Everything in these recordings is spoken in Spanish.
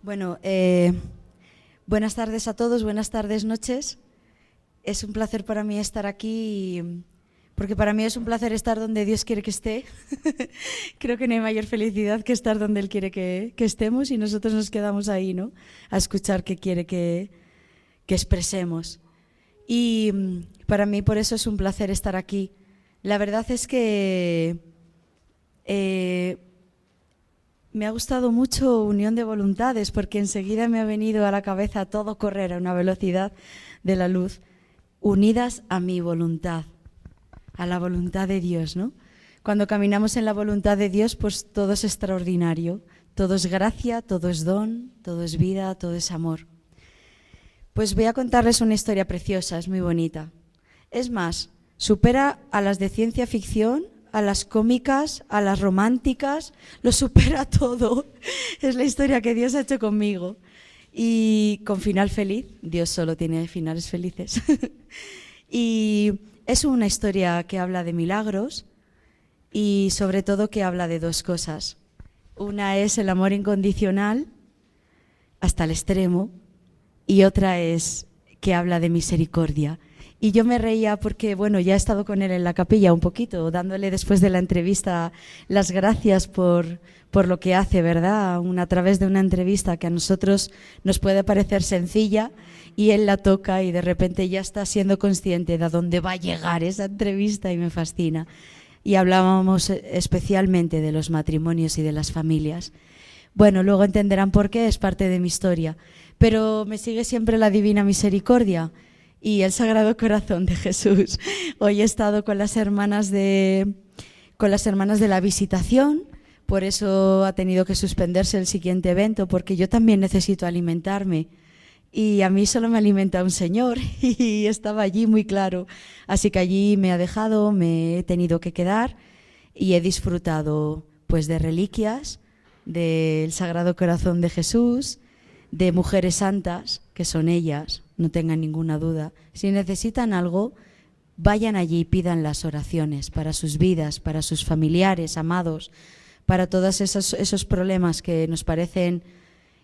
Bueno, buenas tardes a todos, buenas tardes, noches. Es un placer para mí estar aquí, porque para mí es un placer estar donde Dios quiere que esté. Creo que no hay mayor felicidad que estar donde Él quiere que estemos y nosotros nos quedamos ahí, ¿no? A escuchar qué quiere que expresemos. Y para mí por eso es un placer estar aquí. La verdad es que me ha gustado mucho Unión de Voluntades, porque enseguida me ha venido a la cabeza todo correr a una velocidad de la luz, unidas a mi voluntad, a la voluntad de Dios, ¿no? Cuando caminamos en la voluntad de Dios, pues todo es extraordinario, todo es gracia, todo es don, todo es vida, todo es amor. Pues voy a contarles una historia preciosa, es muy bonita. Es más, supera a las de ciencia ficción, a las cómicas, a las románticas, lo supera todo. Es la historia que Dios ha hecho conmigo. Y con final feliz, Dios solo tiene finales felices. Y es una historia que habla de milagros y sobre todo que habla de dos cosas. Una es el amor incondicional hasta el extremo y otra es que habla de misericordia. Y yo me reía porque, bueno, ya he estado con él en la capilla un poquito, dándole después de la entrevista las gracias por lo que hace, ¿verdad? A través de una entrevista que a nosotros nos puede parecer sencilla y él la toca y de repente ya está siendo consciente de a dónde va a llegar esa entrevista y me fascina. Y hablábamos especialmente de los matrimonios y de las familias. Bueno, luego entenderán por qué, es parte de mi historia. Pero me sigue siempre la Divina Misericordia y el Sagrado Corazón de Jesús. Hoy he estado con las hermanas de la Visitación, por eso ha tenido que suspenderse el siguiente evento, porque yo también necesito alimentarme. Y a mí solo me alimenta un Señor y estaba allí muy claro. Así que allí me ha dejado, me he tenido que quedar y he disfrutado pues de reliquias, del Sagrado Corazón de Jesús, de mujeres santas, que son ellas, no tengan ninguna duda. Si necesitan algo, vayan allí y pidan las oraciones para sus vidas, para sus familiares, amados, para todos esos problemas que nos parecen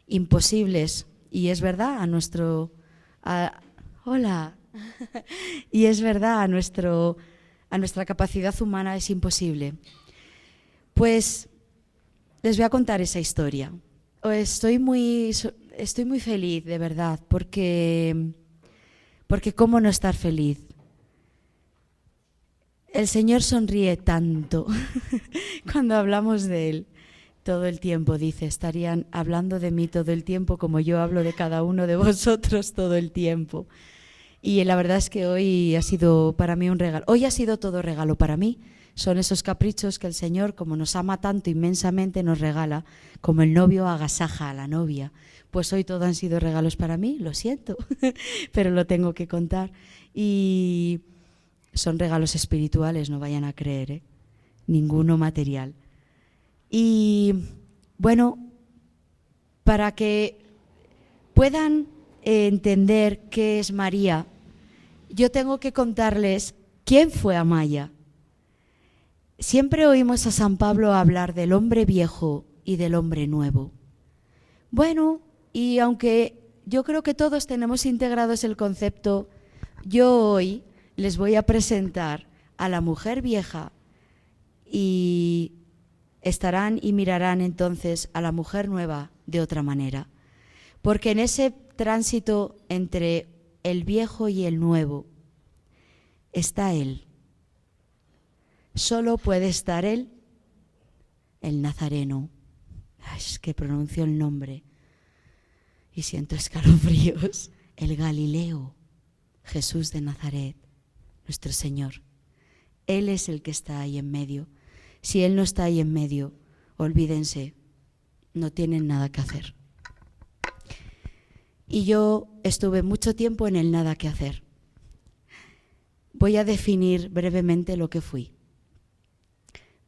imposibles. Y es verdad, hola, y es verdad, a nuestra capacidad humana es imposible. Pues les voy a contar esa historia. Estoy muy feliz, de verdad, porque cómo no estar feliz. El Señor sonríe tanto cuando hablamos de Él. Todo el tiempo, dice, estarían hablando de mí todo el tiempo como yo hablo de cada uno de vosotros todo el tiempo. Y la verdad es que hoy ha sido para mí un regalo. Hoy ha sido todo regalo para mí. Son esos caprichos que el Señor, como nos ama tanto inmensamente, nos regala, como el novio agasaja a la novia. Pues hoy todo han sido regalos para mí, lo siento, pero lo tengo que contar. Y son regalos espirituales, no vayan a creer, ¿eh? Ninguno material. Y bueno, para que puedan entender qué es María, yo tengo que contarles quién fue Amaya. Siempre oímos a San Pablo hablar del hombre viejo y del hombre nuevo. Bueno, y aunque yo creo que todos tenemos integrados el concepto, yo hoy les voy a presentar a la mujer vieja y estarán y mirarán entonces a la mujer nueva de otra manera. Porque en ese tránsito entre el viejo y el nuevo está Él. Solo puede estar Él, el Nazareno. Ay, es que pronuncio el nombre y siento escalofríos. El Galileo, Jesús de Nazaret, nuestro Señor. Él es el que está ahí en medio. Si Él no está ahí en medio, olvídense, no tienen nada que hacer. Y yo estuve mucho tiempo en el nada que hacer. Voy a definir brevemente lo que fui.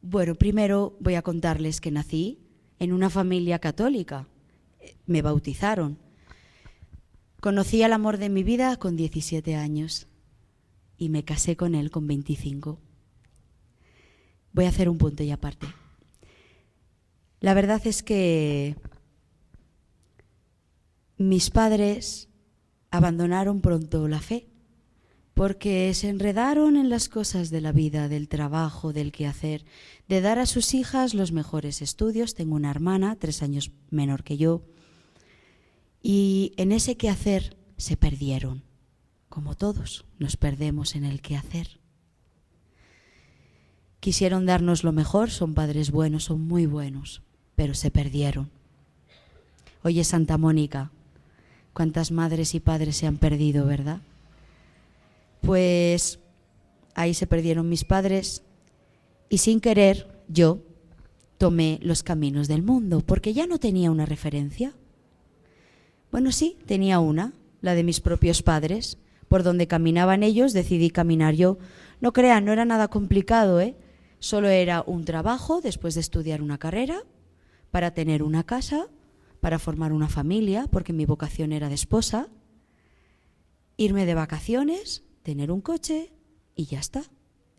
Bueno, primero voy a contarles que nací en una familia católica. Me bautizaron. Conocí al amor de mi vida con 17 años y me casé con él con 25. Voy a hacer un punto y aparte. La verdad es que mis padres abandonaron pronto la fe porque se enredaron en las cosas de la vida, del trabajo, del quehacer, de dar a sus hijas los mejores estudios. Tengo una hermana, 3 años menor que yo, y en ese quehacer se perdieron, como todos nos perdemos en el quehacer. Quisieron darnos lo mejor, son padres buenos, son muy buenos, pero se perdieron. Oye, Santa Mónica, ¿cuántas madres y padres se han perdido, verdad? Pues ahí se perdieron mis padres y sin querer yo tomé los caminos del mundo porque ya no tenía una referencia. Bueno, sí, tenía una, la de mis propios padres. Por donde caminaban ellos decidí caminar yo. No crean, no era nada complicado, ¿eh? Solo era un trabajo después de estudiar una carrera para tener una casa, para formar una familia, porque mi vocación era de esposa, irme de vacaciones, tener un coche y ya está.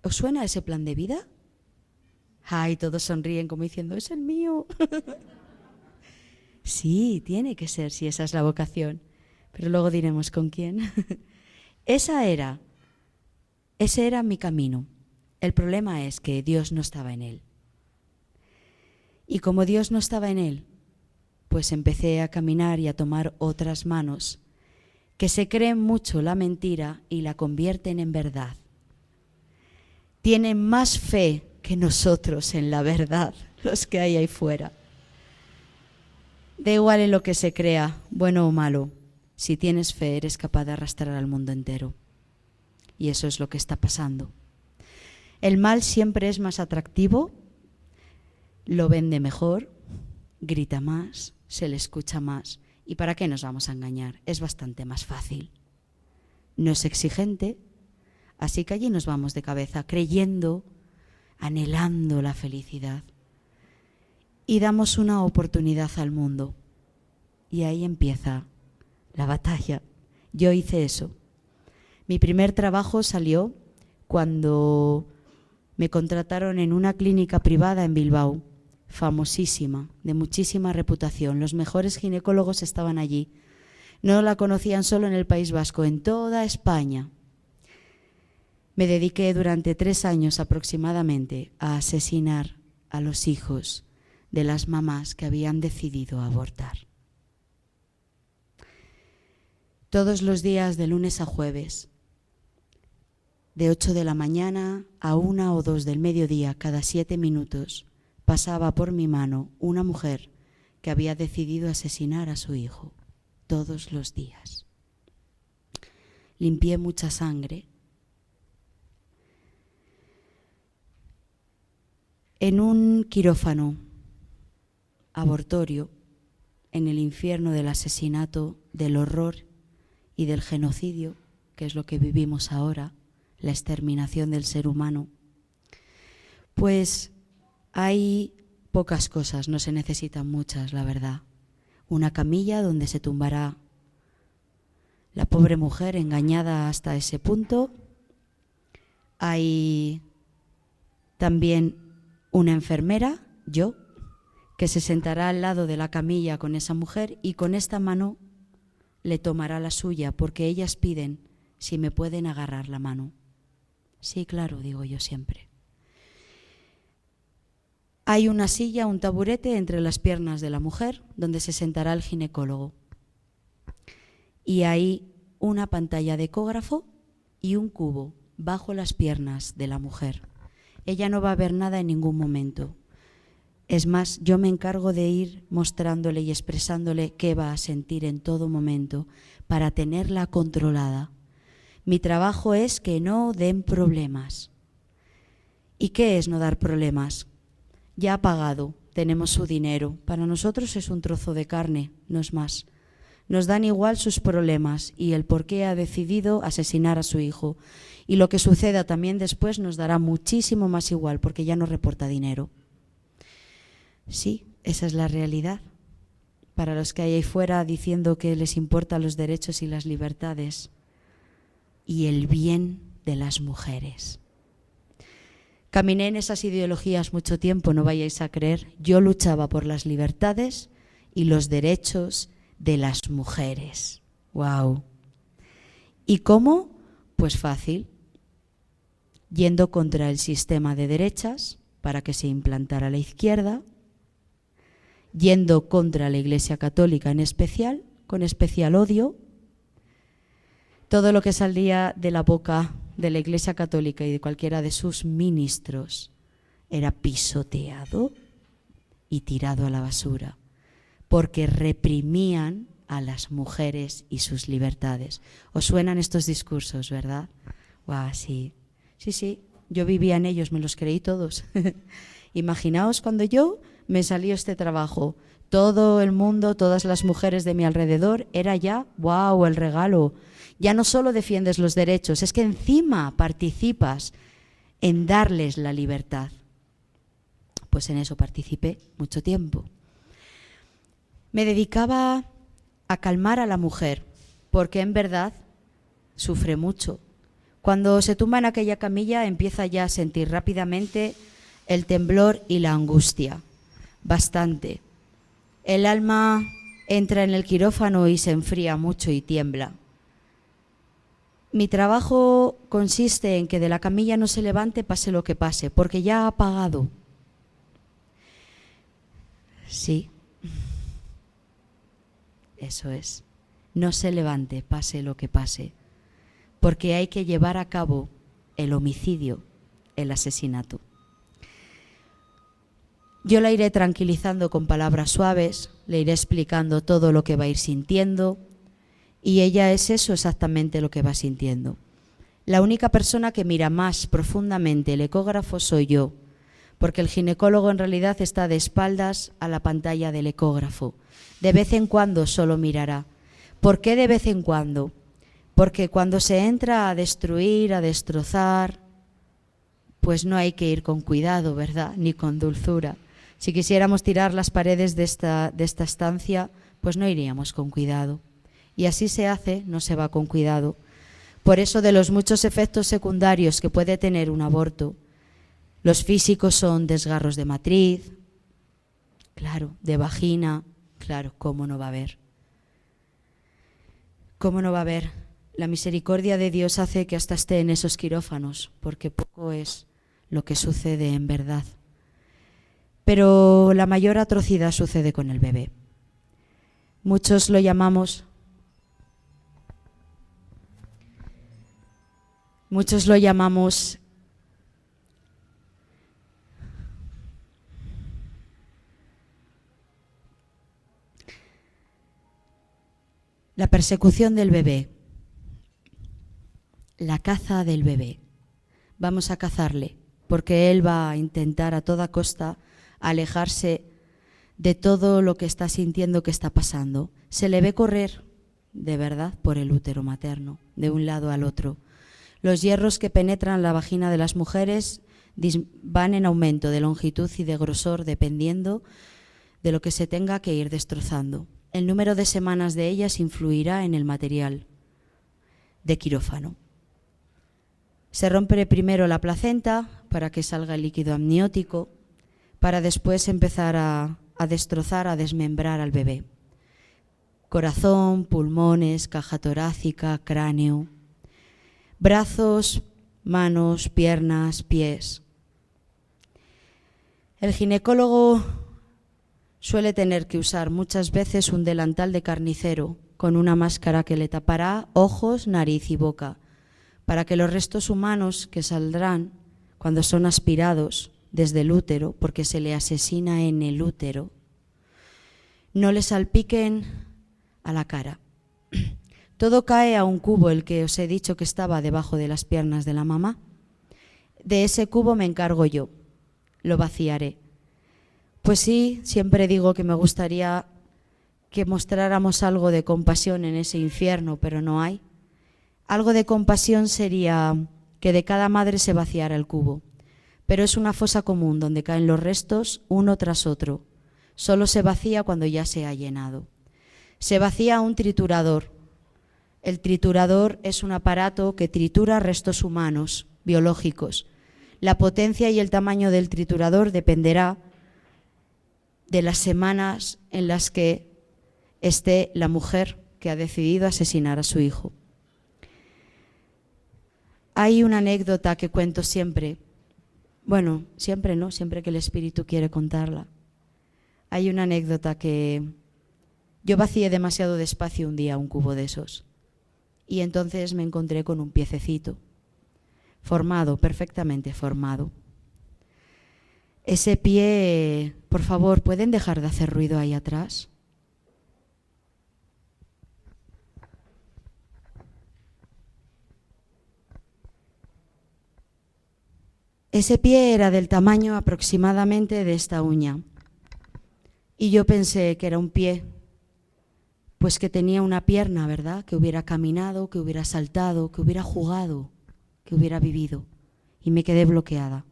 ¿Os suena ese plan de vida? Ay, todos sonríen como diciendo, es el mío. Sí, tiene que ser, si esa es la vocación. Pero luego diremos con quién. Ese era mi camino. El problema es que Dios no estaba en él. Y como Dios no estaba en él, pues empecé a caminar y a tomar otras manos que se creen mucho la mentira y la convierten en verdad. Tienen más fe que nosotros en la verdad, los que hay ahí fuera. Da igual en lo que se crea, bueno o malo, si tienes fe eres capaz de arrastrar al mundo entero. Y eso es lo que está pasando. El mal siempre es más atractivo, lo vende mejor, grita más, se le escucha más. ¿Y para qué nos vamos a engañar? Es bastante más fácil. No es exigente, así que allí nos vamos de cabeza, creyendo, anhelando la felicidad. Y damos una oportunidad al mundo. Y ahí empieza la batalla. Yo hice eso. Mi primer trabajo salió cuando me contrataron en una clínica privada en Bilbao, famosísima, de muchísima reputación. Los mejores ginecólogos estaban allí. No la conocían solo en el País Vasco, en toda España. Me dediqué durante 3 años aproximadamente a asesinar a los hijos de las mamás que habían decidido abortar. Todos los días de lunes a jueves, de 8 de la mañana a 1 o 2 del mediodía, cada 7 minutos, pasaba por mi mano una mujer que había decidido asesinar a su hijo. Todos los días. Limpié mucha sangre. En un quirófano abortorio, en el infierno del asesinato, del horror y del genocidio, que es lo que vivimos ahora, la exterminación del ser humano, pues hay pocas cosas, no se necesitan muchas, la verdad. Una camilla donde se tumbará la pobre mujer engañada hasta ese punto. Hay también una enfermera, yo, que se sentará al lado de la camilla con esa mujer y con esta mano le tomará la suya, porque ellas piden si me pueden agarrar la mano. Sí, claro, digo yo siempre. Hay una silla, un taburete entre las piernas de la mujer donde se sentará el ginecólogo. Y hay una pantalla de ecógrafo y un cubo bajo las piernas de la mujer. Ella no va a ver nada en ningún momento. Es más, yo me encargo de ir mostrándole y expresándole qué va a sentir en todo momento para tenerla controlada. Mi trabajo es que no den problemas. ¿Y qué es no dar problemas? Ya ha pagado, tenemos su dinero. Para nosotros es un trozo de carne, no es más. Nos dan igual sus problemas y el por qué ha decidido asesinar a su hijo. Y lo que suceda también después nos dará muchísimo más igual, porque ya no reporta dinero. Sí, esa es la realidad. Para los que hay ahí fuera diciendo que les importan los derechos y las libertades y el bien de las mujeres. Caminé en esas ideologías mucho tiempo, no vayáis a creer. Yo luchaba por las libertades y los derechos de las mujeres. ¡Wow! ¿Y cómo? Pues fácil, yendo contra el sistema de derechas para que se implantara la izquierda, yendo contra la Iglesia Católica en especial, con especial odio. Todo lo que salía de la boca de la Iglesia Católica y de cualquiera de sus ministros era pisoteado y tirado a la basura, porque reprimían a las mujeres y sus libertades. ¿Os suenan estos discursos, verdad? ¡Guau! Sí, sí, sí, yo vivía en ellos, me los creí todos. Imaginaos cuando yo me salió este trabajo, todo el mundo, todas las mujeres de mi alrededor, era ya, ¡wow!, el regalo. Ya no solo defiendes los derechos, es que encima participas en darles la libertad. Pues en eso participé mucho tiempo. Me dedicaba a calmar a la mujer, porque en verdad sufre mucho. Cuando se tumba en aquella camilla empieza ya a sentir rápidamente el temblor y la angustia, bastante. El alma entra en el quirófano y se enfría mucho y tiembla. Mi trabajo consiste en que de la camilla no se levante pase lo que pase, porque ya ha pagado. Sí, eso es. No se levante, pase lo que pase, porque hay que llevar a cabo el homicidio, el asesinato. Yo la iré tranquilizando con palabras suaves, le iré explicando todo lo que va a ir sintiendo, y ella es eso exactamente lo que va sintiendo. La única persona que mira más profundamente el ecógrafo soy yo, porque el ginecólogo en realidad está de espaldas a la pantalla del ecógrafo. De vez en cuando solo mirará. ¿Por qué de vez en cuando? Porque cuando se entra a destruir, a destrozar, pues no hay que ir con cuidado, ¿verdad? Ni con dulzura. Si quisiéramos tirar las paredes de esta estancia, pues no iríamos con cuidado. Y así se hace, no se va con cuidado. Por eso, de los muchos efectos secundarios que puede tener un aborto, los físicos son desgarros de matriz, claro, de vagina, claro, ¿cómo no va a haber? ¿Cómo no va a haber? La misericordia de Dios hace que hasta esté en esos quirófanos, porque poco es lo que sucede en verdad. Pero la mayor atrocidad sucede con el bebé. Muchos lo llamamos la persecución del bebé, la caza del bebé. Vamos a cazarle, porque él va a intentar a toda costa alejarse de todo lo que está sintiendo que está pasando. Se le ve correr, de verdad, por el útero materno, de un lado al otro. Los hierros que penetran la vagina de las mujeres van en aumento de longitud y de grosor dependiendo de lo que se tenga que ir destrozando. El número de semanas de ellas influirá en el material de quirófano. Se rompe primero la placenta para que salga el líquido amniótico, para después empezar a destrozar, a desmembrar al bebé. Corazón, pulmones, caja torácica, cráneo, brazos, manos, piernas, pies. El ginecólogo suele tener que usar muchas veces un delantal de carnicero con una máscara que le tapará ojos, nariz y boca, para que los restos humanos que saldrán cuando son aspirados desde el útero, porque se le asesina en el útero, no le salpiquen a la cara. Todo cae a un cubo, el que os he dicho que estaba debajo de las piernas de la mamá. De ese cubo me encargo yo, lo vaciaré. Pues sí, siempre digo que me gustaría que mostráramos algo de compasión en ese infierno, pero no hay. Algo de compasión sería que de cada madre se vaciara el cubo, pero es una fosa común donde caen los restos uno tras otro. Solo se vacía cuando ya se ha llenado. Se vacía un triturador. El triturador es un aparato que tritura restos humanos, biológicos. La potencia y el tamaño del triturador dependerá de las semanas en las que esté la mujer que ha decidido asesinar a su hijo. Hay una anécdota que cuento siempre, bueno, siempre no, siempre que el Espíritu quiere contarla. Hay una anécdota que yo vacié demasiado despacio un día un cubo de esos y entonces me encontré con un piececito formado, perfectamente formado. Ese pie, por favor, ¿pueden dejar de hacer ruido ahí atrás? Ese pie era del tamaño aproximadamente de esta uña. Y yo pensé que era un pie, pues que tenía una pierna, ¿verdad? Que hubiera caminado, que hubiera saltado, que hubiera jugado, que hubiera vivido. Y me quedé bloqueada.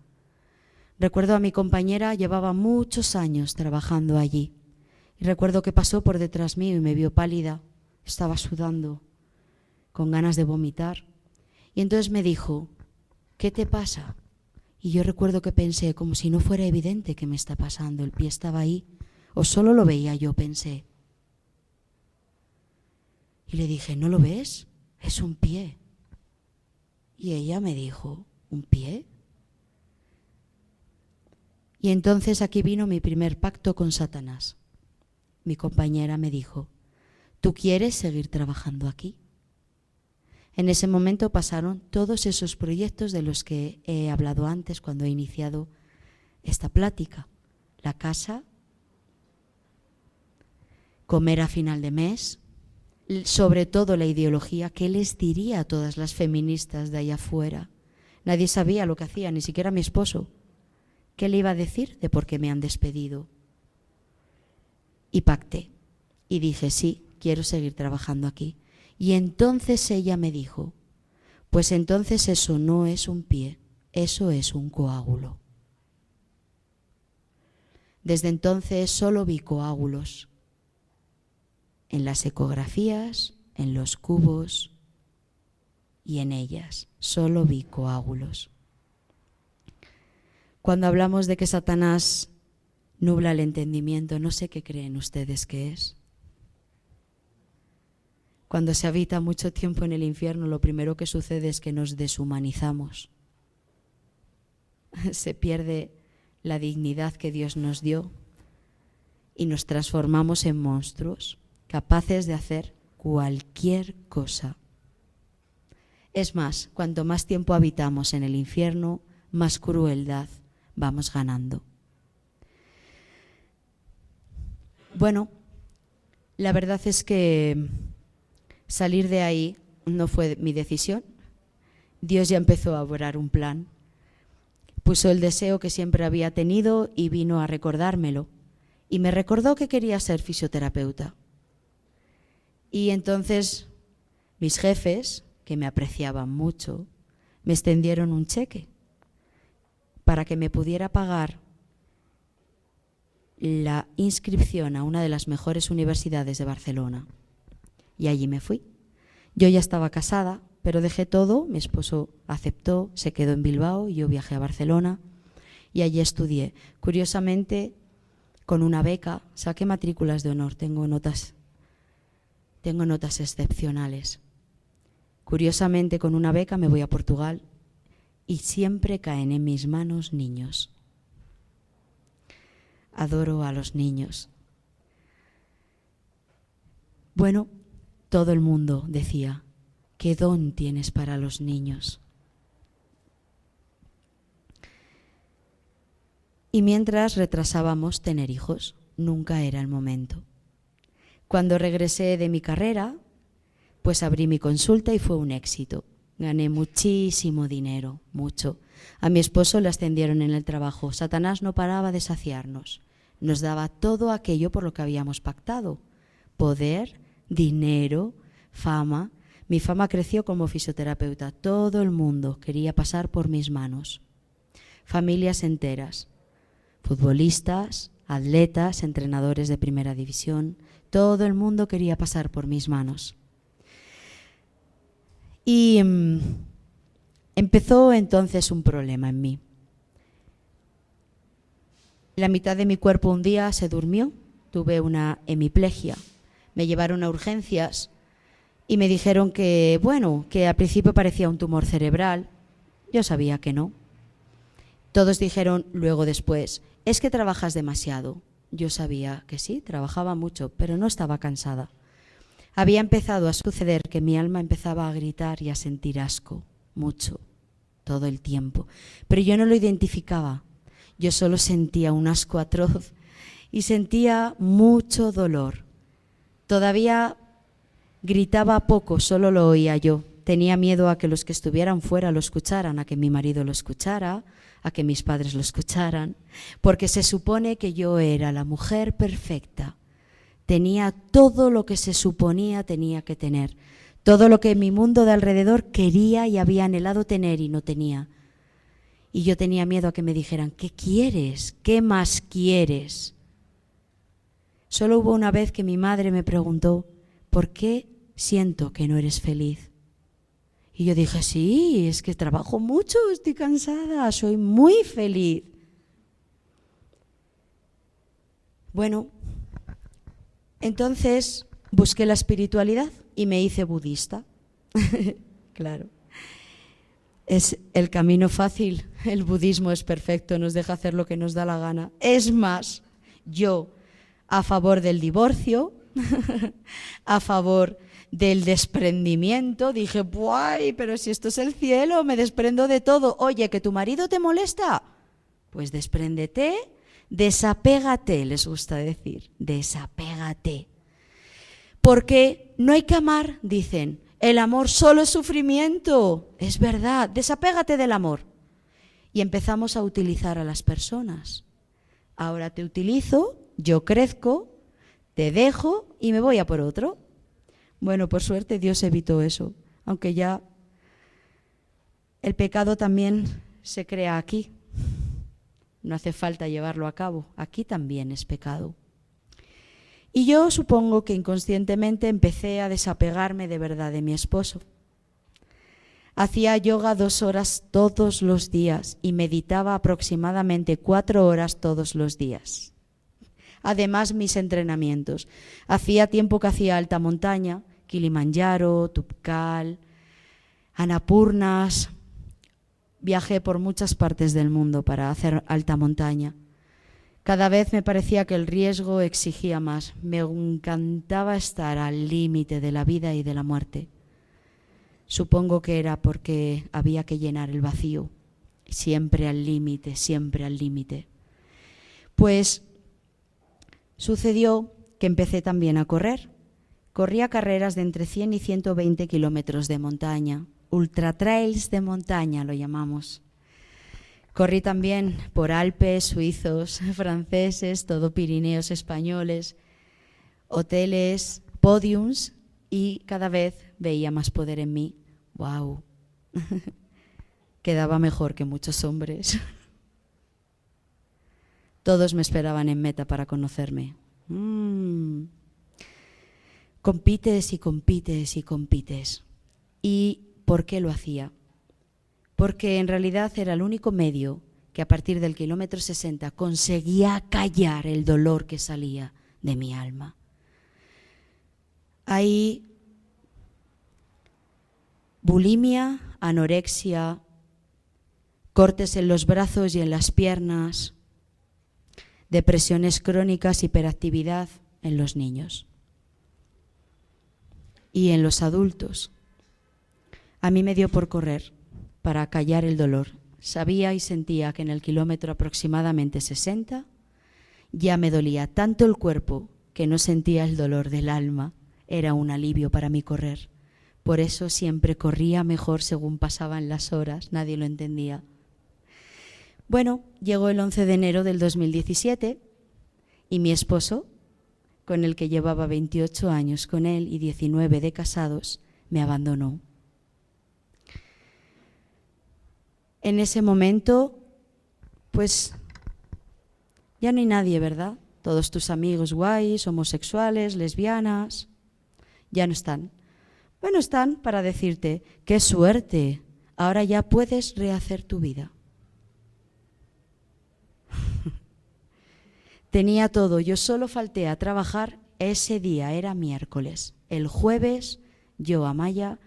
Recuerdo a mi compañera, llevaba muchos años trabajando allí. Y recuerdo que pasó por detrás mío y me vio pálida. Estaba sudando, con ganas de vomitar. Y entonces me dijo, ¿qué te pasa? Y yo recuerdo que pensé, como si no fuera evidente que me está pasando. El pie estaba ahí, o solo lo veía yo, pensé. Y le dije, ¿no lo ves? Es un pie. Y ella me dijo, ¿un pie? Y entonces aquí vino mi primer pacto con Satanás. Mi compañera me dijo, ¿tú quieres seguir trabajando aquí? En ese momento pasaron todos esos proyectos de los que he hablado antes cuando he iniciado esta plática. La casa, comer a final de mes, sobre todo la ideología. ¿Qué les diría a todas las feministas de allá afuera? Nadie sabía lo que hacía, ni siquiera mi esposo. ¿Qué le iba a decir de por qué me han despedido? Y pacté. Y dije, sí, quiero seguir trabajando aquí. Y entonces ella me dijo, pues entonces eso no es un pie, eso es un coágulo. Desde entonces solo vi coágulos en las ecografías, en los cubos y en ellas. Solo vi coágulos. Cuando hablamos de que Satanás nubla el entendimiento, no sé qué creen ustedes que es. Cuando se habita mucho tiempo en el infierno, lo primero que sucede es que nos deshumanizamos. Se pierde la dignidad que Dios nos dio y nos transformamos en monstruos, capaces de hacer cualquier cosa. Es más, cuanto más tiempo habitamos en el infierno, más crueldad vamos ganando. Bueno, la verdad es que salir de ahí no fue mi decisión. Dios ya empezó a obrar un plan. Puso el deseo que siempre había tenido y vino a recordármelo. Y me recordó que quería ser fisioterapeuta. Y entonces mis jefes, que me apreciaban mucho, me extendieron un cheque para que me pudiera pagar la inscripción a una de las mejores universidades de Barcelona. Y allí me fui. Yo ya estaba casada, pero dejé todo, mi esposo aceptó, se quedó en Bilbao y yo viajé a Barcelona y allí estudié. Curiosamente, con una beca, saqué matrículas de honor, tengo notas excepcionales. Curiosamente, con una beca me voy a Portugal y siempre caen en mis manos niños. Adoro a los niños. Bueno, todo el mundo decía, ¿qué don tienes para los niños? Y mientras retrasábamos tener hijos, nunca era el momento. Cuando regresé de mi carrera, pues abrí mi consulta y fue un éxito. Gané muchísimo dinero, mucho. A mi esposo le ascendieron en el trabajo. Satanás no paraba de saciarnos. Nos daba todo aquello por lo que habíamos pactado. Poder, dinero, fama. Mi fama creció como fisioterapeuta. Todo el mundo quería pasar por mis manos. Familias enteras. Futbolistas, atletas, entrenadores de primera división. Todo el mundo quería pasar por mis manos. Y empezó entonces un problema en mí. La mitad de mi cuerpo un día se durmió, tuve una hemiplegia. Me llevaron a urgencias y me dijeron que, bueno, que al principio parecía un tumor cerebral. Yo sabía que no. Todos dijeron luego después, es que trabajas demasiado. Yo sabía que sí, trabajaba mucho, pero no estaba cansada. Había empezado a suceder que mi alma empezaba a gritar y a sentir asco, mucho, todo el tiempo. Pero yo no lo identificaba. Yo solo sentía un asco atroz y sentía mucho dolor. Todavía gritaba poco, solo lo oía yo. Tenía miedo a que los que estuvieran fuera lo escucharan, a que mi marido lo escuchara, a que mis padres lo escucharan, porque se supone que yo era la mujer perfecta. Tenía todo lo que se suponía tenía que tener, todo lo que mi mundo de alrededor quería y había anhelado tener y no tenía. Y yo tenía miedo a que me dijeran, ¿qué quieres? ¿Qué más quieres? Solo hubo una vez que mi madre me preguntó, ¿por qué siento que no eres feliz? Y yo dije, sí, es que trabajo mucho, estoy cansada, soy muy feliz. Bueno, entonces busqué la espiritualidad y me hice budista. Claro. Es el camino fácil, el budismo es perfecto, nos deja hacer lo que nos da la gana. Es más, yo a favor del divorcio, a favor del desprendimiento, dije, ¡buay! Pero si esto es el cielo, me desprendo de todo. Oye, ¿que tu marido te molesta? Pues despréndete, desapégate, les gusta decir, desapégate. Porque no hay que amar, dicen, el amor solo es sufrimiento. Es verdad, desapégate del amor. Y empezamos a utilizar a las personas. Ahora te utilizo, yo crezco, te dejo y me voy a por otro. Bueno, por suerte Dios evitó eso, aunque ya el pecado también se crea aquí. No hace falta llevarlo a cabo, aquí también es pecado. Y yo supongo que inconscientemente empecé a desapegarme de verdad de mi esposo. Hacía yoga 2 horas todos los días y meditaba aproximadamente 4 horas todos los días. Además, mis entrenamientos. Hacía tiempo que hacía alta montaña, Kilimanjaro, Tupkal, Annapurnas. Viajé por muchas partes del mundo para hacer alta montaña. Cada vez me parecía que el riesgo exigía más. Me encantaba estar al límite de la vida y de la muerte. Supongo que era porque había que llenar el vacío. Siempre al límite, siempre al límite. Pues sucedió que empecé también a correr. Corría carreras de entre 100 y 120 kilómetros de montaña. Ultratrails de montaña lo llamamos. Corrí también por Alpes, suizos, franceses, todo Pirineos españoles, hoteles, podiums y cada vez veía más poder en mí. ¡Wow! Quedaba mejor que muchos hombres. Todos me esperaban en meta para conocerme. Compites y compites y compites. ¿Y por qué lo hacía? Porque en realidad era el único medio que a partir del kilómetro 60 conseguía callar el dolor que salía de mi alma. Hay bulimia, anorexia, cortes en los brazos y en las piernas, depresiones crónicas, hiperactividad en los niños y en los adultos. A mí me dio por correr para callar el dolor. Sabía y sentía que en el kilómetro aproximadamente 60 ya me dolía tanto el cuerpo que no sentía el dolor del alma. Era un alivio para mí correr. Por eso siempre corría mejor según pasaban las horas. Nadie lo entendía. Bueno, llegó el 11 de enero del 2017 y mi esposo, con el que llevaba 28 años con él y 19 de casados, me abandonó. En ese momento, pues, ya no hay nadie, ¿verdad? Todos tus amigos guays, homosexuales, lesbianas, ya no están. Bueno, están para decirte, ¡qué suerte! Ahora ya puedes rehacer tu vida. Tenía todo, yo solo falté a trabajar ese día era miércoles. El jueves yo, Amaya,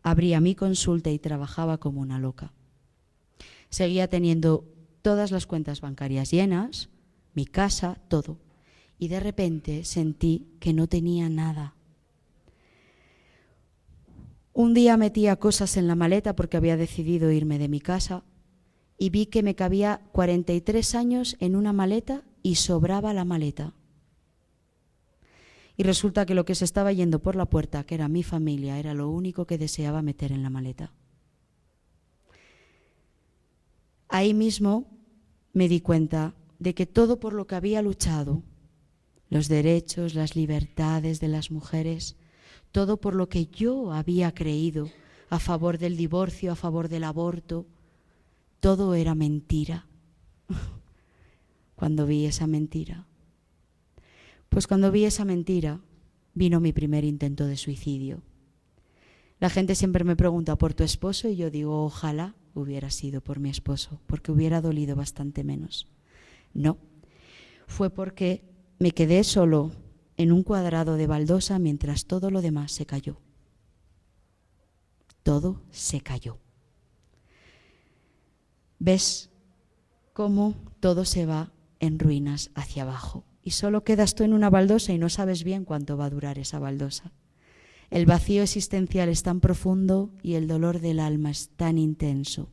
abría mi consulta y trabajaba como una loca. Seguía teniendo todas las cuentas bancarias llenas, mi casa, todo. Y de repente sentí que no tenía nada. Un día metía cosas en la maleta porque había decidido irme de mi casa y vi que me cabía 43 años en una maleta y sobraba la maleta. Y resulta que lo que se estaba yendo por la puerta, que era mi familia, era lo único que deseaba meter en la maleta. Ahí mismo me di cuenta de que todo por lo que había luchado, los derechos, las libertades de las mujeres, todo por lo que yo había creído a favor del divorcio, a favor del aborto, todo era mentira. Cuando vi esa mentira. Pues cuando vi esa mentira, vino mi primer intento de suicidio. La gente siempre me pregunta por tu esposo y yo digo, ojalá hubiera sido por mi esposo, porque hubiera dolido bastante menos. No, fue porque me quedé solo en un cuadrado de baldosa mientras todo lo demás se cayó. Todo se cayó. ¿Ves cómo todo se va en ruinas hacia abajo? Y solo quedas tú en una baldosa y no sabes bien cuánto va a durar esa baldosa. El vacío existencial es tan profundo y el dolor del alma es tan intenso.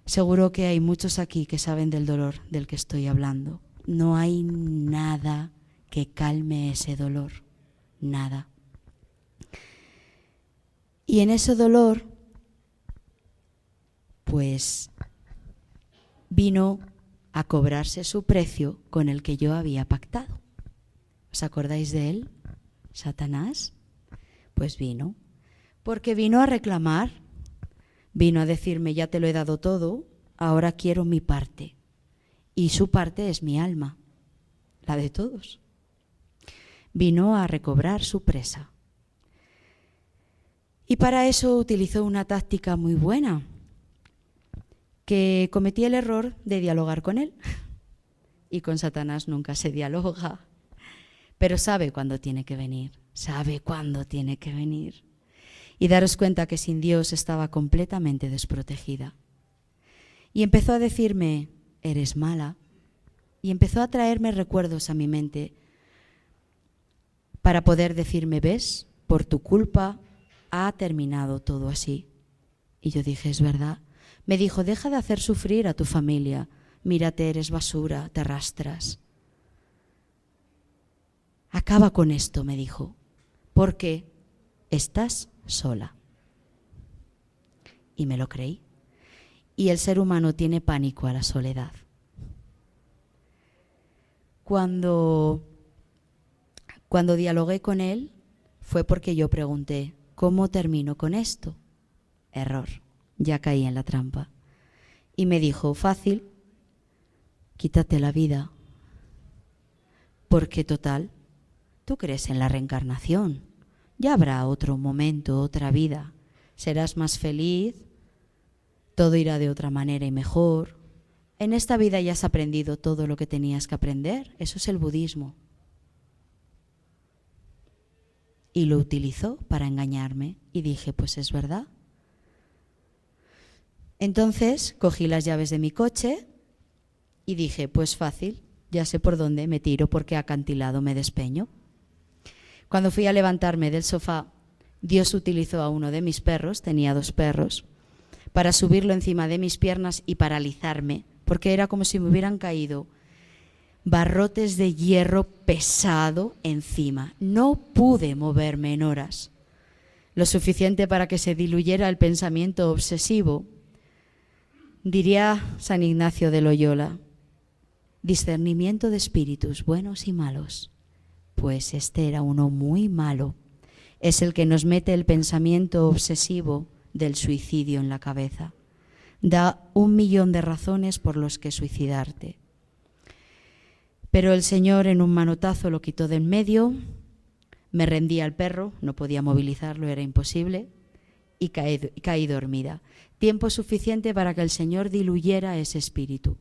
Seguro que hay muchos aquí que saben del dolor del que estoy hablando. No hay nada que calme ese dolor, nada. Y en ese dolor, pues, vino a cobrarse su precio con el que yo había pactado. ¿Os acordáis de él? Satanás. Pues vino, porque vino a reclamar, vino a decirme, ya te lo he dado todo, ahora quiero mi parte. Y su parte es mi alma, la de todos. Vino a recobrar su presa. Y para eso utilizó una táctica muy buena, que cometí el error de dialogar con él. Y con Satanás nunca se dialoga, pero sabe cuándo tiene que venir, sabe cuándo tiene que venir. Y daros cuenta que sin Dios estaba completamente desprotegida. Y empezó a decirme, eres mala, y empezó a traerme recuerdos a mi mente para poder decirme, ves, por tu culpa ha terminado todo así. Y yo dije, es verdad. Me dijo, deja de hacer sufrir a tu familia, mírate, eres basura, te arrastras. Acaba con esto, me dijo, porque estás sola. Y me lo creí. Y el ser humano tiene pánico a la soledad. Cuando dialogué con él, fue porque yo pregunté, ¿cómo termino con esto? Error, ya caí en la trampa. Y me dijo, fácil, quítate la vida, porque total, tú crees en la reencarnación, ya habrá otro momento, otra vida, serás más feliz, todo irá de otra manera y mejor. En esta vida ya has aprendido todo lo que tenías que aprender, eso es el budismo. Y lo utilizó para engañarme y dije, pues es verdad. Entonces cogí las llaves de mi coche y dije, pues fácil, ya sé por dónde me tiro porque acantilado me despeño. Cuando fui a levantarme del sofá, Dios utilizó a uno de mis perros, tenía 2 perros, para subirlo encima de mis piernas y paralizarme, porque era como si me hubieran caído barrotes de hierro pesado encima. No pude moverme en horas, lo suficiente para que se diluyera el pensamiento obsesivo. Diría San Ignacio de Loyola, discernimiento de espíritus buenos y malos. Pues este era uno muy malo. Es el que nos mete el pensamiento obsesivo del suicidio en la cabeza. Da 1.000.000 de razones por los que suicidarte. Pero el Señor en un manotazo lo quitó de en medio, me rendí al perro, no podía movilizarlo, era imposible, y caí dormida. Tiempo suficiente para que el Señor diluyera ese espíritu.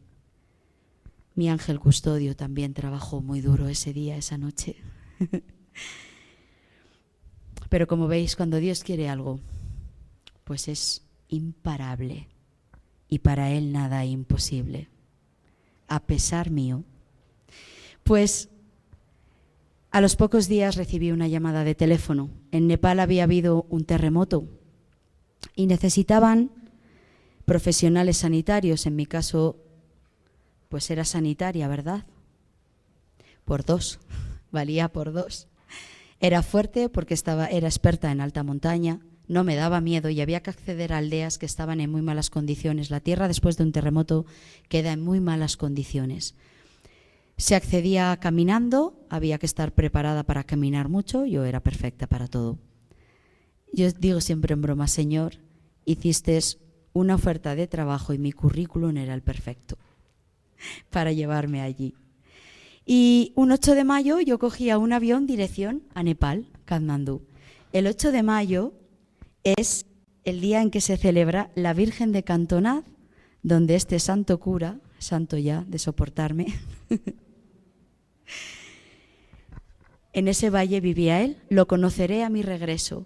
Mi ángel custodio también trabajó muy duro ese día, esa noche. Pero como veis, cuando Dios quiere algo, pues es imparable y para Él nada imposible, a pesar mío. Pues a los pocos días recibí una llamada de teléfono. En Nepal había habido un terremoto y necesitaban profesionales sanitarios. En mi caso, pues era sanitaria, ¿verdad? Por 2, valía por 2. Era fuerte porque era experta en alta montaña, no me daba miedo y había que acceder a aldeas que estaban en muy malas condiciones. La tierra después de un terremoto queda en muy malas condiciones. Se accedía caminando, había que estar preparada para caminar mucho, yo era perfecta para todo. Yo digo siempre en broma, Señor, hiciste una oferta de trabajo y mi currículum era el perfecto para llevarme allí. Y un 8 de mayo yo cogía un avión dirección a Nepal, Katmandú. El 8 de mayo es el día en que se celebra la Virgen de Cantonad, donde este santo cura, santo ya de soportarme, en ese valle vivía él, lo conoceré a mi regreso.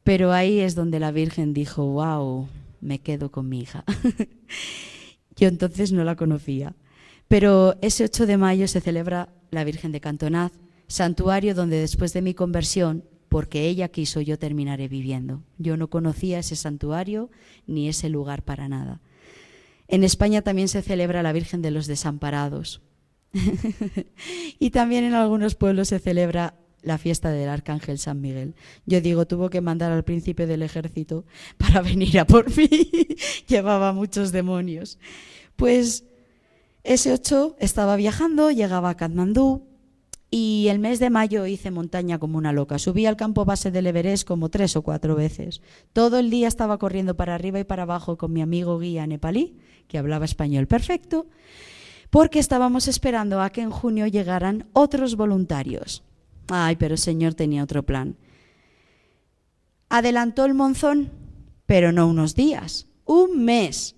Pero ahí es donde la Virgen dijo, wow, me quedo con mi hija. Yo entonces no la conocía. Pero ese 8 de mayo se celebra la Virgen de Cantonad, santuario donde después de mi conversión, porque ella quiso, yo terminaré viviendo. Yo no conocía ese santuario ni ese lugar para nada. En España también se celebra la Virgen de los Desamparados. Y también en algunos pueblos se celebra la fiesta del Arcángel San Miguel. Yo digo, tuvo que mandar al príncipe del ejército para venir a por mí. Llevaba muchos demonios. Pues ese 8 estaba viajando, llegaba a Katmandú y el mes de mayo hice montaña como una loca. Subí al campo base del Everest como 3 o 4 veces. Todo el día estaba corriendo para arriba y para abajo con mi amigo guía nepalí, que hablaba español perfecto, porque estábamos esperando a que en junio llegaran otros voluntarios. Ay, pero el Señor tenía otro plan. Adelantó el monzón, pero no unos días, un mes.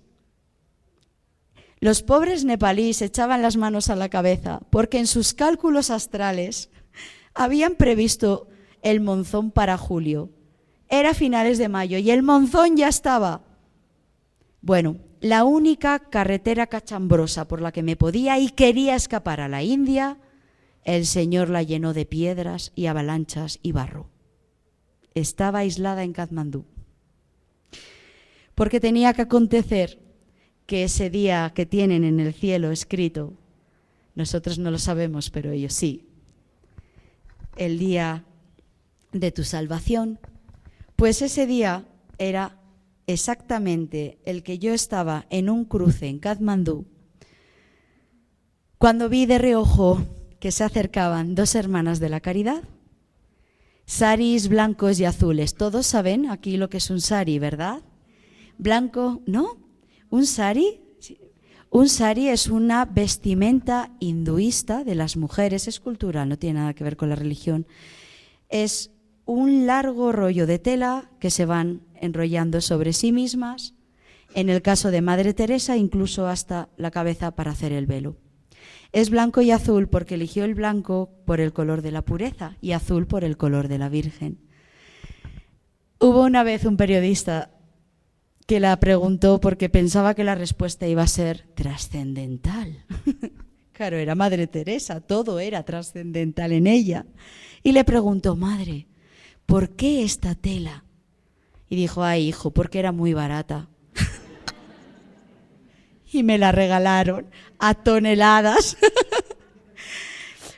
Los pobres nepalíes echaban las manos a la cabeza porque en sus cálculos astrales habían previsto el monzón para julio. Era finales de mayo y el monzón ya estaba. Bueno, la única carretera cachambrosa por la que me podía y quería escapar a la India, el Señor la llenó de piedras y avalanchas y barro. Estaba aislada en Katmandú. Porque tenía que acontecer que ese día que tienen en el cielo escrito, nosotros no lo sabemos, pero ellos sí, el día de tu salvación, pues ese día era exactamente el que yo estaba en un cruce en Katmandú, cuando vi de reojo que se acercaban 2 hermanas de la caridad, saris blancos y azules. Todos saben aquí lo que es un sari, ¿verdad? Blanco, ¿no? Un sari es una vestimenta hinduista de las mujeres, es cultural, no tiene nada que ver con la religión. Es un largo rollo de tela que se van enrollando sobre sí mismas, en el caso de Madre Teresa incluso hasta la cabeza para hacer el velo. Es blanco y azul porque eligió el blanco por el color de la pureza y azul por el color de la Virgen. Hubo una vez un periodista que la preguntó porque pensaba que la respuesta iba a ser trascendental. Claro, era Madre Teresa, todo era trascendental en ella. Y le preguntó, Madre, ¿por qué esta tela? Y dijo, ay, hijo, porque era muy barata. Y me la regalaron a toneladas.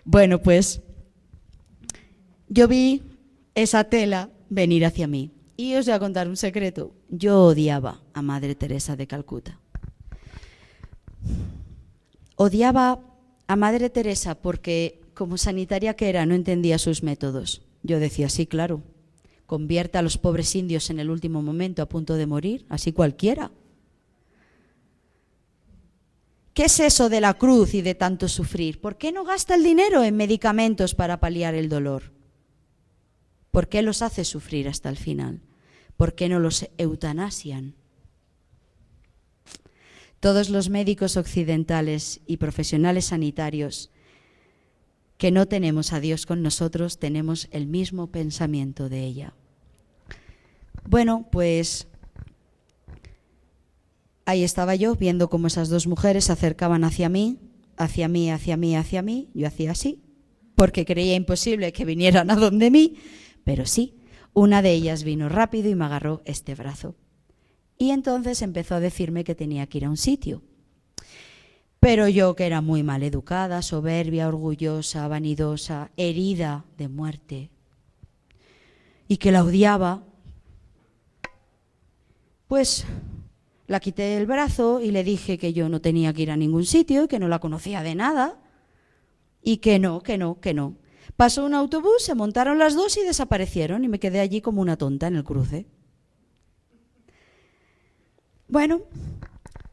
Bueno, pues yo vi esa tela venir hacia mí. Y os voy a contar un secreto. Yo odiaba a Madre Teresa de Calcuta. Odiaba a Madre Teresa porque, como sanitaria que era, no entendía sus métodos. Yo decía, sí, claro, convierte a los pobres indios en el último momento a punto de morir, así cualquiera. ¿Qué es eso de la cruz y de tanto sufrir? ¿Por qué no gasta el dinero en medicamentos para paliar el dolor? ¿Por qué los hace sufrir hasta el final? ¿Por qué no los eutanasian? Todos los médicos occidentales y profesionales sanitarios que no tenemos a Dios con nosotros, tenemos el mismo pensamiento de ella. Bueno, pues ahí estaba yo viendo cómo esas dos mujeres se acercaban hacia mí. Yo hacía así, porque creía imposible que vinieran a donde mí, pero sí, una de ellas vino rápido y me agarró este brazo. Y entonces empezó a decirme que tenía que ir a un sitio. Pero yo, que era muy mal educada, soberbia, orgullosa, vanidosa, herida de muerte, y que la odiaba, pues la quité del brazo y le dije que yo no tenía que ir a ningún sitio, que no la conocía de nada, y que no. Pasó un autobús, se montaron las dos y desaparecieron, y me quedé allí como una tonta en el cruce. Bueno,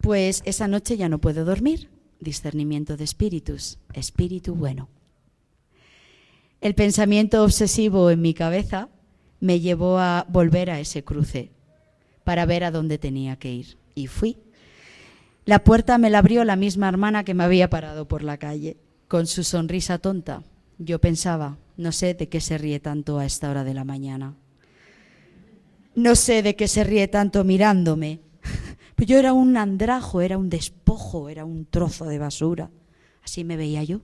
pues esa noche ya no puedo dormir. Discernimiento de espíritus, espíritu bueno. El pensamiento obsesivo en mi cabeza me llevó a volver a ese cruce para ver a dónde tenía que ir. Y fui. La puerta me la abrió la misma hermana que me había parado por la calle, con su sonrisa tonta. Yo pensaba, no sé de qué se ríe tanto a esta hora de la mañana. No sé de qué se ríe tanto mirándome. Pues yo era un andrajo, era un despojo, era un trozo de basura. Así me veía yo.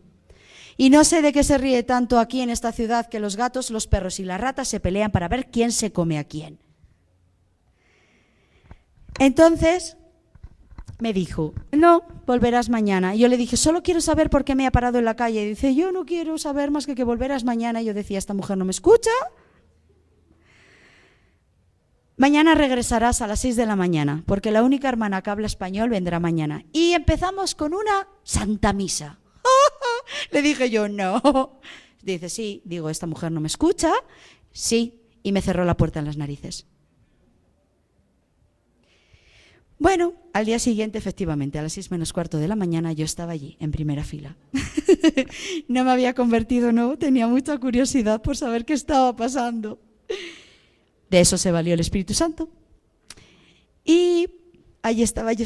Y no sé de qué se ríe tanto aquí en esta ciudad, que los gatos, los perros y las ratas se pelean para ver quién se come a quién. Entonces me dijo, no, volverás mañana. Y yo le dije, solo quiero saber por qué me ha parado en la calle. Y dice, yo no quiero saber más que volverás mañana. Y yo decía, esta mujer no me escucha. Mañana regresarás a las 6 de la mañana, porque la única hermana que habla español vendrá mañana. Y empezamos con una santa misa. Le dije yo, no. Dice, sí. Digo, esta mujer no me escucha. Sí. Y me cerró la puerta en las narices. Bueno, al día siguiente, efectivamente, a las 6 menos cuarto de la mañana, yo estaba allí, en primera fila. No me había convertido, no. Tenía mucha curiosidad por saber qué estaba pasando. De eso se valió el Espíritu Santo. Y allí estaba yo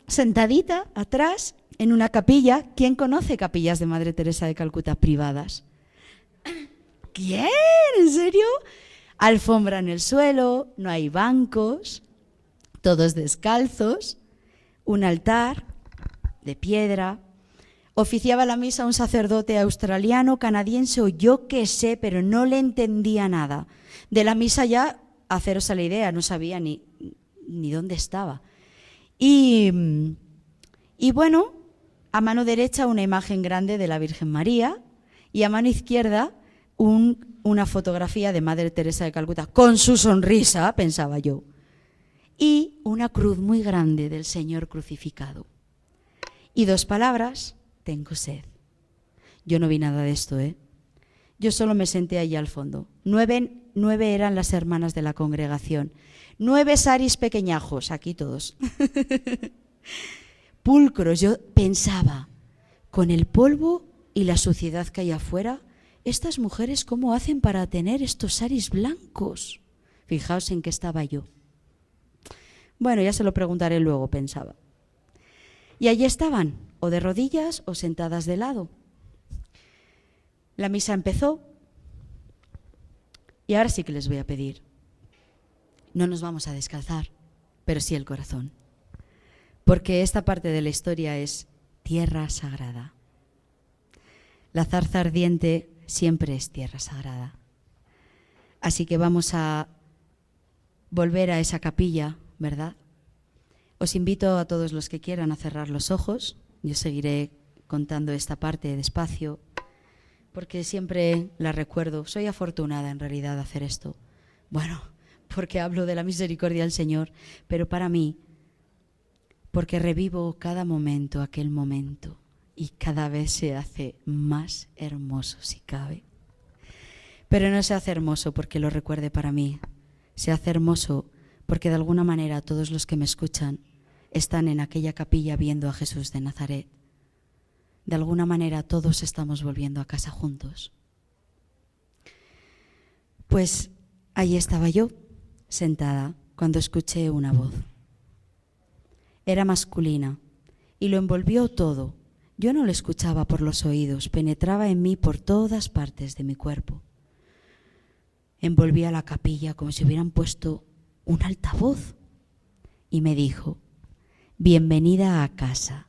sentadita atrás en una capilla. ¿Quién conoce capillas de Madre Teresa de Calcuta privadas? ¿Quién? ¿En serio? Alfombra en el suelo, no hay bancos, todos descalzos, un altar de piedra. Oficiaba la misa un sacerdote australiano, canadiense o yo qué sé, pero no le entendía nada. De la misa ya, haceros a la idea, no sabía ni dónde estaba. Y bueno, a mano derecha una imagen grande de la Virgen María y a mano izquierda una fotografía de Madre Teresa de Calcuta, con su sonrisa, pensaba yo, y una cruz muy grande del Señor crucificado. Y dos palabras, tengo sed. Yo no vi nada de esto, Yo solo me senté allí al fondo. 9 eran las hermanas de la congregación. 9 saris pequeñajos, aquí todos. Pulcros. Yo pensaba, con el polvo y la suciedad que hay afuera, estas mujeres, ¿cómo hacen para tener estos saris blancos? Fijaos en qué estaba yo. Bueno, ya se lo preguntaré luego, pensaba. Y allí estaban, o de rodillas o sentadas de lado. La misa empezó y ahora sí que les voy a pedir. No nos vamos a descalzar, pero sí el corazón. Porque esta parte de la historia es tierra sagrada. La zarza ardiente siempre es tierra sagrada. Así que vamos a volver a esa capilla, ¿verdad? Os invito a todos los que quieran a cerrar los ojos. Yo seguiré contando esta parte despacio, porque siempre la recuerdo. Soy afortunada en realidad de hacer esto. Bueno, porque hablo de la misericordia del Señor, pero para mí, porque revivo cada momento, aquel momento, y cada vez se hace más hermoso si cabe. Pero no se hace hermoso porque lo recuerde para mí, se hace hermoso porque de alguna manera todos los que me escuchan están en aquella capilla viendo a Jesús de Nazaret. De alguna manera todos estamos volviendo a casa juntos. Pues ahí estaba yo, sentada, cuando escuché una voz. Era masculina y lo envolvió todo. Yo no lo escuchaba por los oídos, penetraba en mí por todas partes de mi cuerpo. Envolvía la capilla como si hubieran puesto un altavoz y me dijo: bienvenida a casa.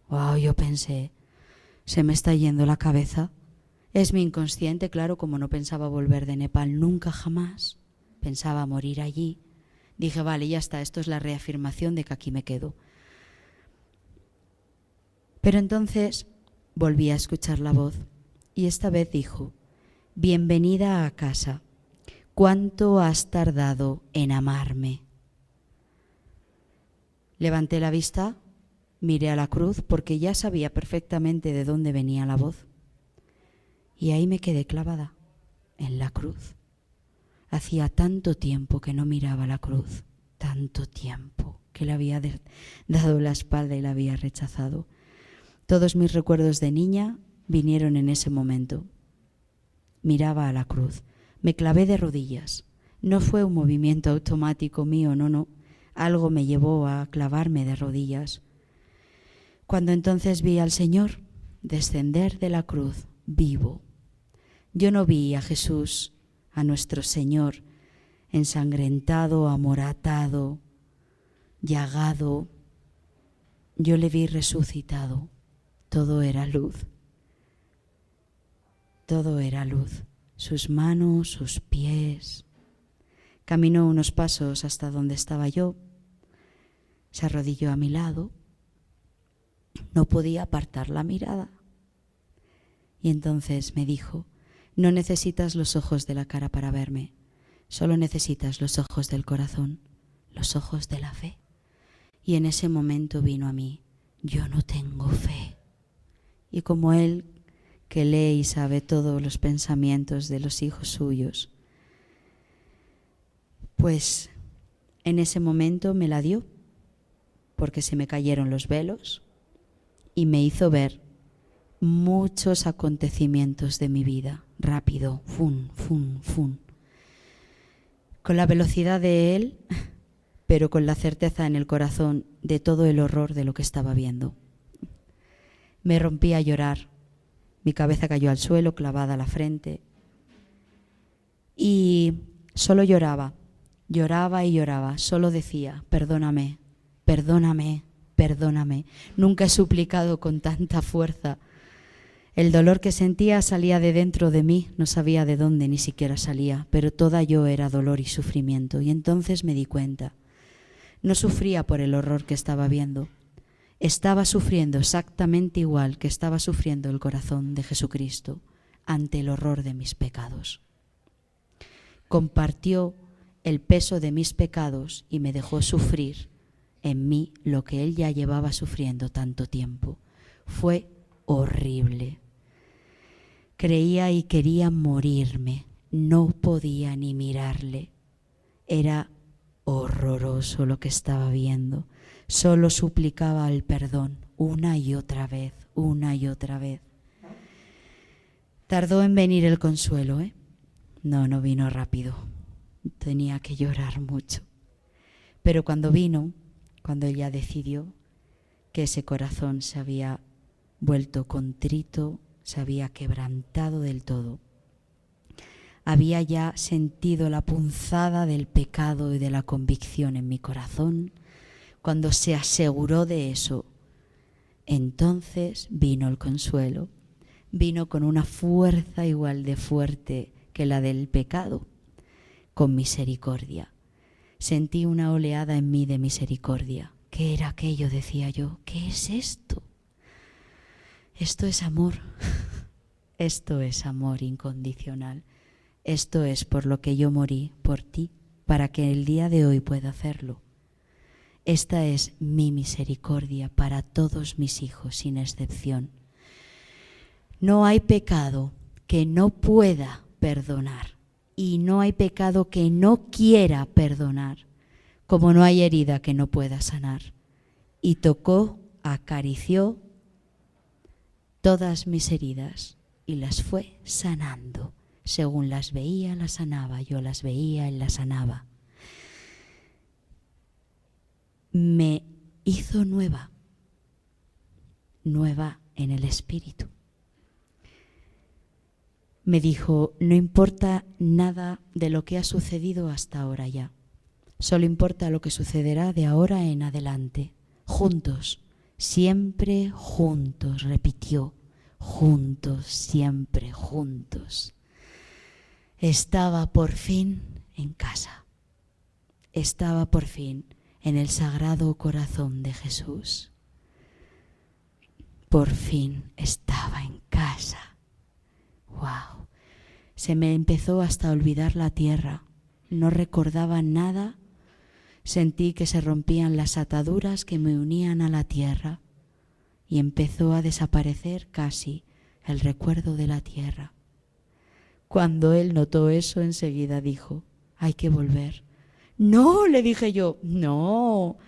Wow, yo pensé, se me está yendo la cabeza. Es mi inconsciente, claro, como no pensaba volver de Nepal nunca jamás. Pensaba morir allí. Dije, vale, ya está, esto es la reafirmación de que aquí me quedo. Pero entonces volví a escuchar la voz y esta vez dijo: bienvenida a casa. ¿Cuánto has tardado en amarme? Levanté la vista, miré a la cruz porque ya sabía perfectamente de dónde venía la voz. Y ahí me quedé clavada, en la cruz. Hacía tanto tiempo que no miraba la cruz, tanto tiempo que le había dado la espalda y la había rechazado. Todos mis recuerdos de niña vinieron en ese momento. Miraba a la cruz, me clavé de rodillas. No fue un movimiento automático mío, no. Algo me llevó a clavarme de rodillas. Cuando entonces vi al Señor descender de la cruz vivo. Yo no vi a Jesús, a nuestro Señor, ensangrentado, amoratado, llagado. Yo le vi resucitado. Todo era luz. Todo era luz. Sus manos, sus pies. Caminó unos pasos hasta donde estaba yo. Se arrodilló a mi lado. No podía apartar la mirada. Y entonces me dijo: no necesitas los ojos de la cara para verme, solo necesitas los ojos del corazón, los ojos de la fe. Y en ese momento vino a mí: yo no tengo fe. Y como Él, que lee y sabe todos los pensamientos de los hijos suyos, pues en ese momento me la dio, porque se me cayeron los velos y me hizo ver muchos acontecimientos de mi vida, rápido, fun, fun, fun. Con la velocidad de Él, pero con la certeza en el corazón de todo el horror de lo que estaba viendo. Me rompí a llorar, mi cabeza cayó al suelo, clavada a la frente, y solo lloraba, lloraba y lloraba, solo decía: perdóname, perdóname, perdóname. Nunca he suplicado con tanta fuerza. El dolor que sentía salía de dentro de mí, no sabía de dónde ni siquiera salía, pero toda yo era dolor y sufrimiento. Y entonces me di cuenta, no sufría por el horror que estaba viendo, estaba sufriendo exactamente igual que estaba sufriendo el corazón de Jesucristo ante el horror de mis pecados. Compartió el peso de mis pecados y me dejó sufrir en mí lo que Él ya llevaba sufriendo tanto tiempo. Fue horrible. Creía y quería morirme, no podía ni mirarle. Era horroroso lo que estaba viendo. Solo suplicaba el perdón una y otra vez, una y otra vez. Tardó en venir el consuelo, ¿eh? No vino rápido. Tenía que llorar mucho. Pero cuando vino, cuando ella decidió que ese corazón se había vuelto contrito, se había quebrantado del todo, había ya sentido la punzada del pecado y de la convicción en mi corazón, cuando se aseguró de eso, entonces vino el consuelo, vino con una fuerza igual de fuerte que la del pecado, con misericordia. Sentí una oleada en mí de misericordia. ¿Qué era aquello?, decía yo. ¿Qué es esto? Esto es amor. Esto es amor incondicional. Esto es por lo que yo morí por ti, para que el día de hoy pueda hacerlo. Esta es mi misericordia para todos mis hijos, sin excepción. No hay pecado que no pueda perdonar y no hay pecado que no quiera perdonar, como no hay herida que no pueda sanar. Y tocó, acarició todas mis heridas y las fue sanando. Según las veía, las sanaba. Yo las veía, Él las sanaba. Me hizo nueva en el Espíritu. Me dijo, no importa nada de lo que ha sucedido hasta ahora ya. Solo importa lo que sucederá de ahora en adelante. Juntos, siempre juntos, repitió. Juntos, siempre juntos. Estaba por fin en casa. Estaba por fin en el Sagrado Corazón de Jesús. Por fin estaba en casa. ¡Wow! Se me empezó hasta a olvidar la tierra. No recordaba nada. Sentí que se rompían las ataduras que me unían a la tierra y empezó a desaparecer casi el recuerdo de la tierra. Cuando él notó eso, enseguida dijo, hay que volver. No, le dije yo, no.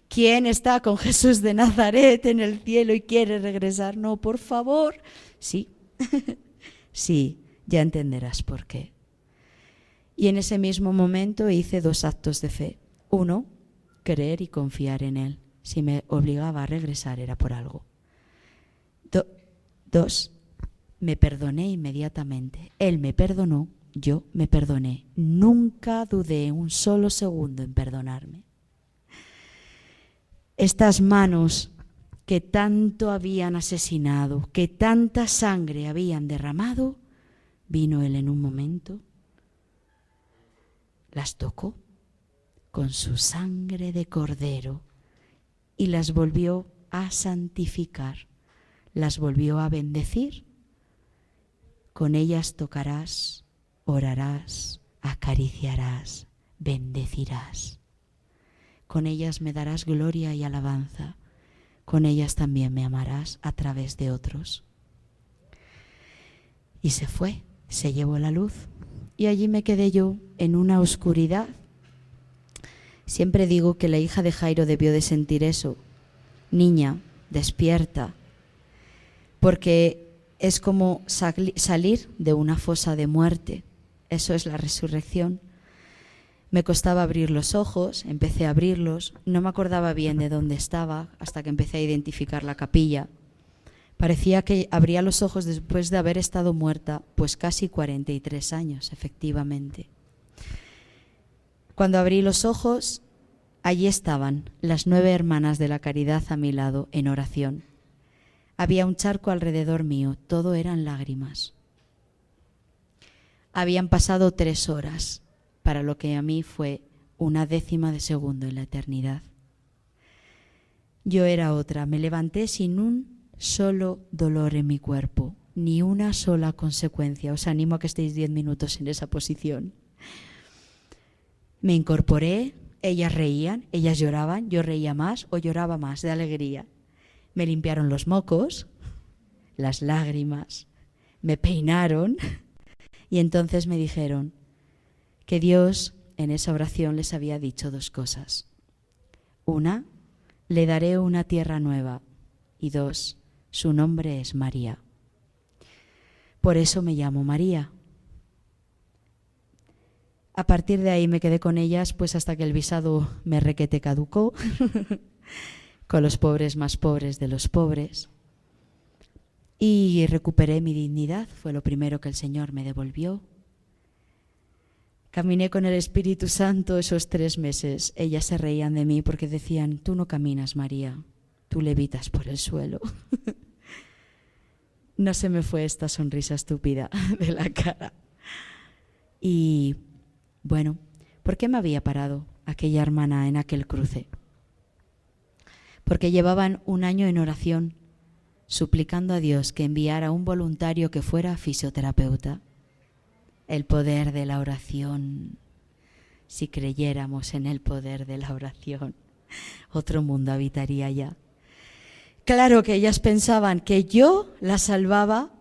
¿Quién está con Jesús de Nazaret en el cielo y quiere regresar? No, por favor. Sí, sí, ya entenderás por qué. Y en ese mismo momento hice 2 actos de fe. 1, creer y confiar en Él. Si me obligaba a regresar era por algo. 2, me perdoné inmediatamente. Él me perdonó, yo me perdoné. Nunca dudé un solo segundo en perdonarme. Estas manos que tanto habían asesinado, que tanta sangre habían derramado, vino Él en un momento, las tocó con su sangre de cordero y las volvió a santificar, las volvió a bendecir. Con ellas tocarás, orarás, acariciarás, bendecirás. Con ellas me darás gloria y alabanza. Con ellas también me amarás a través de otros. Y se fue, se llevó la luz. Y allí me quedé yo en una oscuridad. Siempre digo que la hija de Jairo debió de sentir eso. Niña, despierta. Porque es como salir de una fosa de muerte. Eso es la resurrección. Me costaba abrir los ojos, empecé a abrirlos. No me acordaba bien de dónde estaba hasta que empecé a identificar la capilla. Parecía que abría los ojos después de haber estado muerta, pues casi 43 años, efectivamente. Cuando abrí los ojos, allí estaban las 9 hermanas de la caridad a mi lado en oración. Había un charco alrededor mío, todo eran lágrimas. Habían pasado 3 horas, para lo que a mí fue 1/10 de segundo en la eternidad. Yo era otra, me levanté sin un solo dolor en mi cuerpo, ni una sola consecuencia. Os animo a que estéis 10 minutos en esa posición. Me incorporé, ellas reían, ellas lloraban, yo reía más o lloraba más de alegría. Me limpiaron los mocos, las lágrimas, me peinaron y entonces me dijeron que Dios en esa oración les había dicho 2 cosas. 1, le daré una tierra nueva y 2, su nombre es María. Por eso me llamo María. A partir de ahí me quedé con ellas pues hasta que el visado me requete caducó, con los pobres más pobres de los pobres. Y recuperé mi dignidad, fue lo primero que el Señor me devolvió. Caminé con el Espíritu Santo esos 3 meses. Ellas se reían de mí porque decían, tú no caminas, María, tú levitas por el suelo. No se me fue esta sonrisa estúpida de la cara. Y bueno, ¿por qué me había parado aquella hermana en aquel cruce? Porque llevaban 1 año en oración, suplicando a Dios que enviara un voluntario que fuera fisioterapeuta. El poder de la oración. Si creyéramos en el poder de la oración, otro mundo habitaría ya. Claro que ellas pensaban que yo las salvaba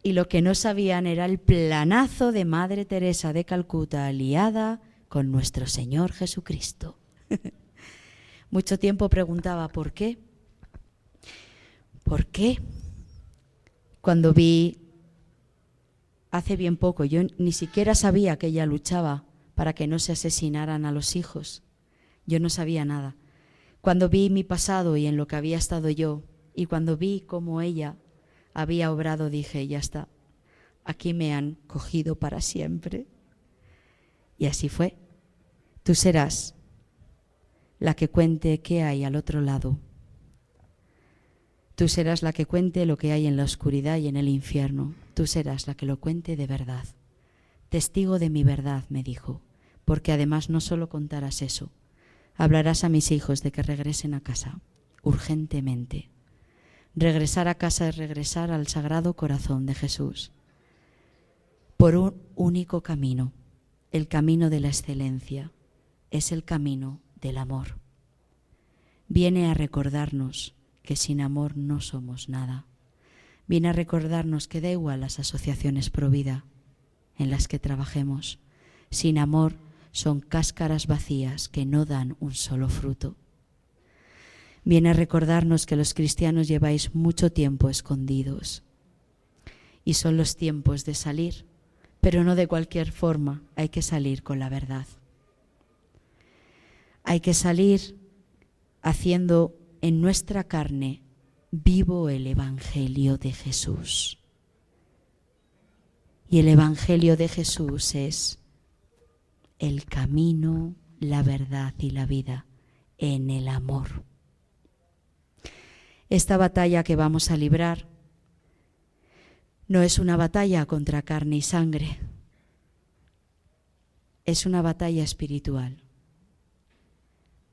y lo que no sabían era el planazo de Madre Teresa de Calcuta aliada con nuestro Señor Jesucristo. Mucho tiempo preguntaba, ¿por qué? ¿Por qué? Cuando vi, hace bien poco, yo ni siquiera sabía que ella luchaba para que no se asesinaran a los hijos. Yo no sabía nada. Cuando vi mi pasado y en lo que había estado yo, y cuando vi cómo ella había obrado, dije, ya está, aquí me han cogido para siempre. Y así fue. Tú serás la que cuente qué hay al otro lado. Tú serás la que cuente lo que hay en la oscuridad y en el infierno. Tú serás la que lo cuente de verdad. Testigo de mi verdad, me dijo, porque además no solo contarás eso, hablarás a mis hijos de que regresen a casa, urgentemente. Regresar a casa es regresar al Sagrado Corazón de Jesús, por un único camino, el camino de la excelencia, es el camino del amor. Viene a recordarnos que sin amor no somos nada. Viene a recordarnos que da igual las asociaciones pro vida en las que trabajemos. Sin amor son cáscaras vacías que no dan un solo fruto. Viene a recordarnos que los cristianos lleváis mucho tiempo escondidos y son los tiempos de salir, pero no de cualquier forma, hay que salir con la verdad. Hay que salir haciendo en nuestra carne vivo el Evangelio de Jesús. Y el Evangelio de Jesús es el camino, la verdad y la vida en el amor. Esta batalla que vamos a librar no es una batalla contra carne y sangre, es una batalla espiritual.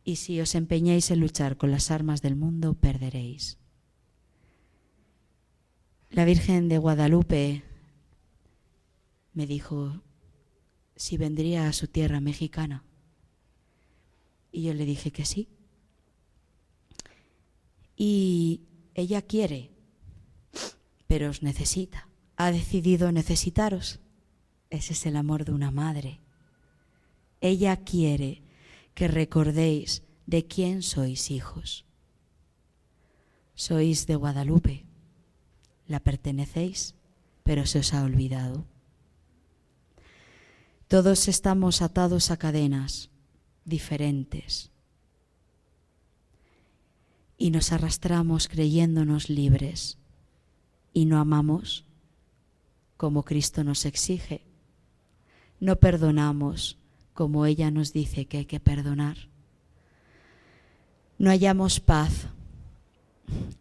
Y si os empeñáis en luchar con las armas del mundo, perderéis. La Virgen de Guadalupe me dijo si vendría a su tierra mexicana. Y yo le dije que sí. Y ella quiere, pero os necesita. Ha decidido necesitaros. Ese es el amor de una madre. Ella quiere que recordéis de quién sois hijos. Sois de Guadalupe, la pertenecéis, pero se os ha olvidado. Todos estamos atados a cadenas diferentes y nos arrastramos creyéndonos libres y no amamos como Cristo nos exige. No perdonamos como ella nos dice que hay que perdonar. No hallamos paz,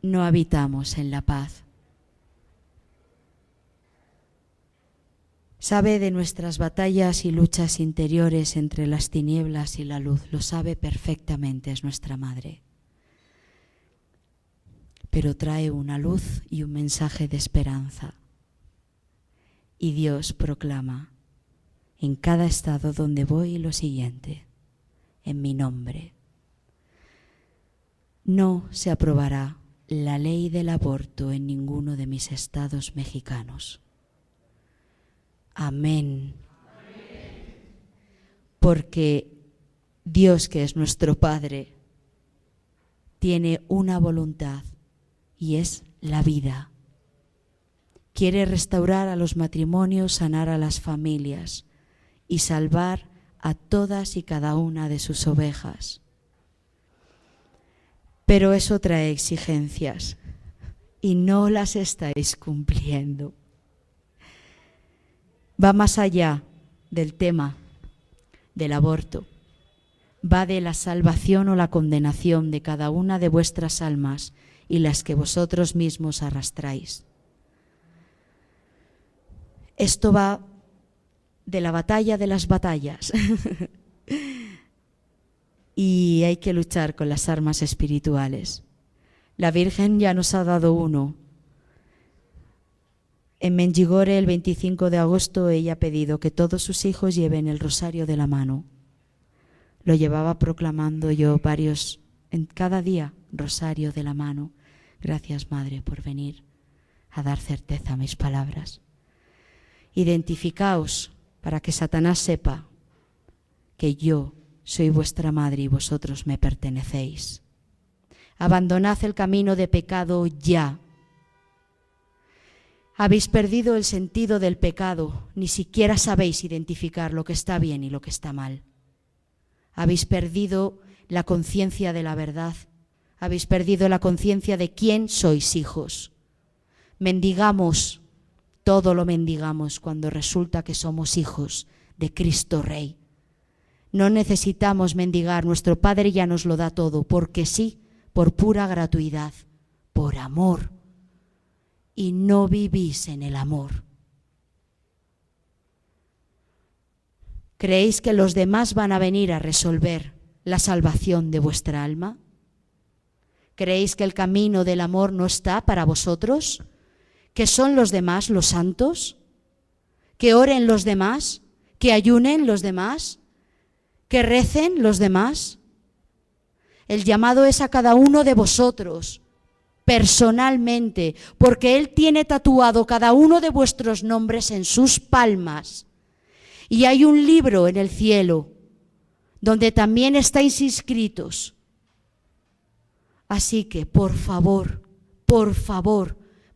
no habitamos en la paz. Sabe de nuestras batallas y luchas interiores entre las tinieblas y la luz, lo sabe perfectamente, es nuestra madre. Pero trae una luz y un mensaje de esperanza. Y Dios proclama en cada estado donde voy lo siguiente: en mi nombre. No se aprobará la ley del aborto en ninguno de mis estados mexicanos. Amén. Porque Dios, que es nuestro Padre, tiene una voluntad y es la vida. Quiere restaurar a los matrimonios, sanar a las familias y salvar a todas y cada una de sus ovejas. Pero eso trae exigencias y no las estáis cumpliendo. Va más allá del tema del aborto. Va de la salvación o la condenación de cada una de vuestras almas y las que vosotros mismos arrastráis. Esto va de la batalla de las batallas. Y hay que luchar con las armas espirituales. La Virgen ya nos ha dado uno. En Mengigore, el 25 de agosto, ella ha pedido que todos sus hijos lleven el rosario de la mano. Lo llevaba proclamando yo en cada día, rosario de la mano. Gracias, Madre, por venir a dar certeza a mis palabras. Identificaos para que Satanás sepa que yo soy vuestra madre y vosotros me pertenecéis. Abandonad el camino de pecado ya. Habéis perdido el sentido del pecado, ni siquiera sabéis identificar lo que está bien y lo que está mal. Habéis perdido la conciencia de la verdad, habéis perdido la conciencia de quién sois hijos. Mendigamos, todo lo mendigamos cuando resulta que somos hijos de Cristo Rey. No necesitamos mendigar, nuestro Padre ya nos lo da todo, porque sí, por pura gratuidad, por amor. Y no vivís en el amor. ¿Creéis que los demás van a venir a resolver la salvación de vuestra alma? ¿Creéis que el camino del amor no está para vosotros? ¿Que son los demás los santos? ¿Que oren los demás? ¿Que ayunen los demás? ¿Que recen los demás? El llamado es a cada uno de vosotros, personalmente, porque Él tiene tatuado cada uno de vuestros nombres en sus palmas. Y hay un libro en el cielo donde también estáis inscritos. Así que, por favor,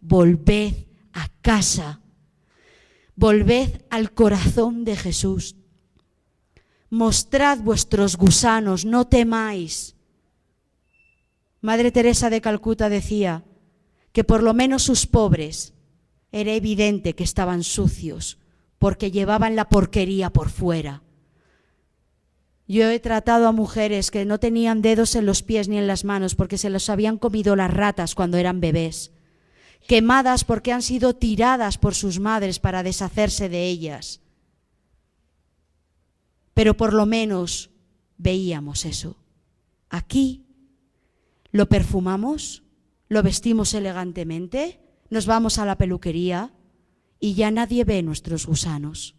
volved a casa. Volved al corazón de Jesús. Mostrad vuestros gusanos, no temáis. Madre Teresa de Calcuta decía que por lo menos sus pobres era evidente que estaban sucios porque llevaban la porquería por fuera. Yo he tratado a mujeres que no tenían dedos en los pies ni en las manos porque se los habían comido las ratas cuando eran bebés, quemadas porque han sido tiradas por sus madres para deshacerse de ellas. Pero por lo menos veíamos eso. Aquí lo perfumamos, lo vestimos elegantemente, nos vamos a la peluquería y ya nadie ve nuestros gusanos.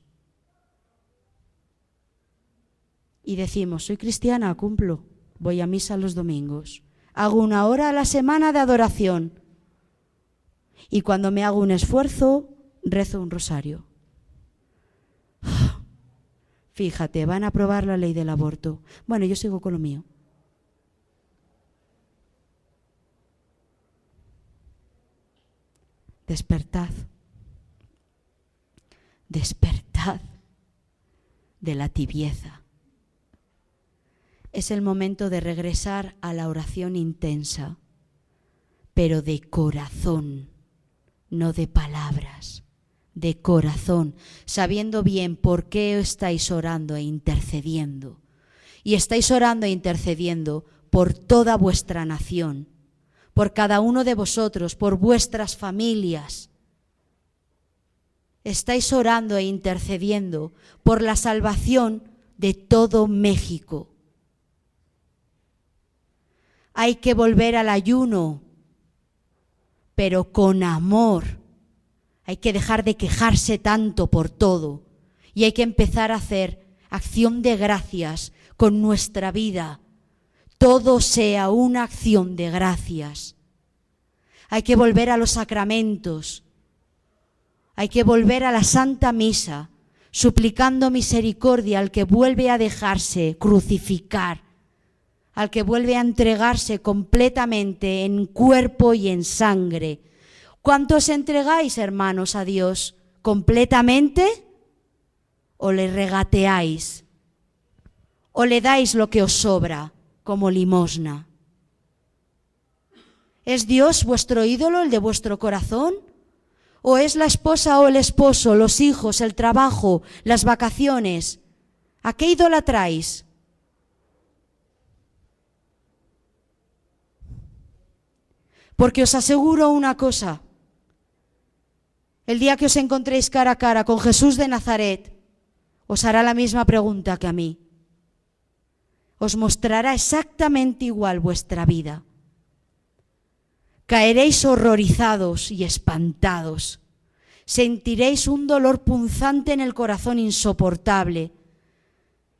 Y decimos, soy cristiana, cumplo, voy a misa los domingos, hago 1 hora a la semana de adoración y cuando me hago un esfuerzo, rezo un rosario. Fíjate, van a aprobar la ley del aborto. Bueno, yo sigo con lo mío. Despertad. Despertad de la tibieza. Es el momento de regresar a la oración intensa, pero de corazón, no de palabras, de corazón, sabiendo bien por qué estáis orando e intercediendo. Y estáis orando e intercediendo por toda vuestra nación, por cada uno de vosotros, por vuestras familias. Estáis orando e intercediendo por la salvación de todo México. Hay que volver al ayuno, pero con amor. Hay que dejar de quejarse tanto por todo y hay que empezar a hacer acción de gracias con nuestra vida. Todo sea una acción de gracias. Hay que volver a los sacramentos. Hay que volver a la Santa Misa, suplicando misericordia al que vuelve a dejarse crucificar, al que vuelve a entregarse completamente en cuerpo y en sangre. ¿Cuántos entregáis, hermanos, a Dios? ¿Completamente? ¿O le regateáis? ¿O le dais lo que os sobra como limosna? ¿Es Dios vuestro ídolo, el de vuestro corazón? ¿O es la esposa o el esposo, los hijos, el trabajo, las vacaciones? ¿A qué idolatráis? Porque os aseguro una cosa, el día que os encontréis cara a cara con Jesús de Nazaret, os hará la misma pregunta que a mí. Os mostrará exactamente igual vuestra vida. Caeréis horrorizados y espantados. Sentiréis un dolor punzante en el corazón insoportable.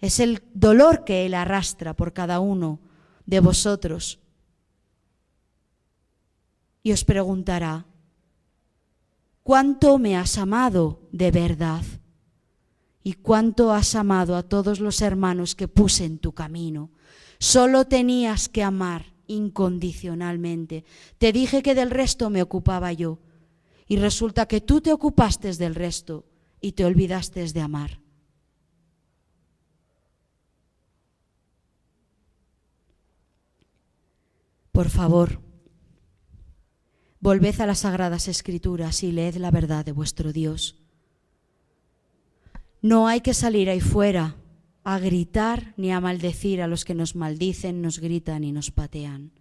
Es el dolor que Él arrastra por cada uno de vosotros. Y os preguntará, ¿cuánto me has amado de verdad? ¿Y cuánto has amado a todos los hermanos que puse en tu camino? Solo tenías que amar incondicionalmente. Te dije que del resto me ocupaba yo. Y resulta que tú te ocupaste del resto y te olvidaste de amar. Por favor, Volved a las sagradas Escrituras y leed la verdad de vuestro Dios. No hay que salir ahí fuera a gritar ni a maldecir a los que nos maldicen, nos gritan y nos patean.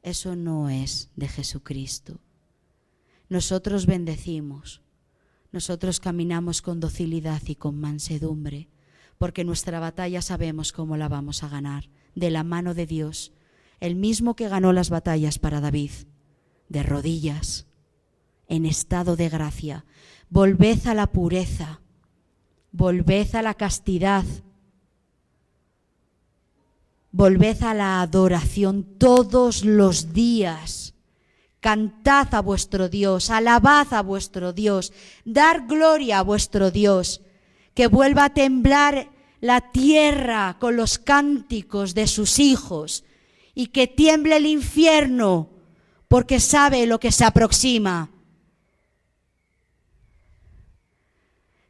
Eso no es de Jesucristo. Nosotros bendecimos, nosotros caminamos con docilidad y con mansedumbre, porque nuestra batalla sabemos cómo la vamos a ganar, de la mano de Dios, el mismo que ganó las batallas para David, de rodillas, en estado de gracia. Volved a la pureza, volved a la castidad, volved a la adoración todos los días. Cantad a vuestro Dios, alabad a vuestro Dios, dar gloria a vuestro Dios, que vuelva a temblar la tierra con los cánticos de sus hijos y que tiemble el infierno porque sabe lo que se aproxima.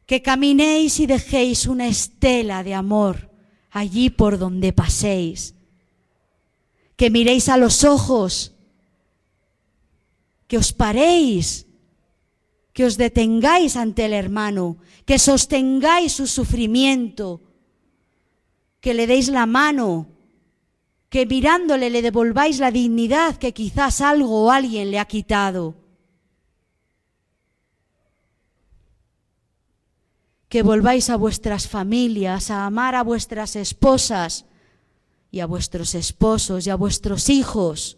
Que caminéis y dejéis una estela de amor allí por donde paséis. Que miréis a los ojos, que os paréis, que os detengáis ante el hermano, que sostengáis su sufrimiento, que le deis la mano, que mirándole le devolváis la dignidad que quizás algo o alguien le ha quitado. Que volváis a vuestras familias, a amar a vuestras esposas y a vuestros esposos y a vuestros hijos,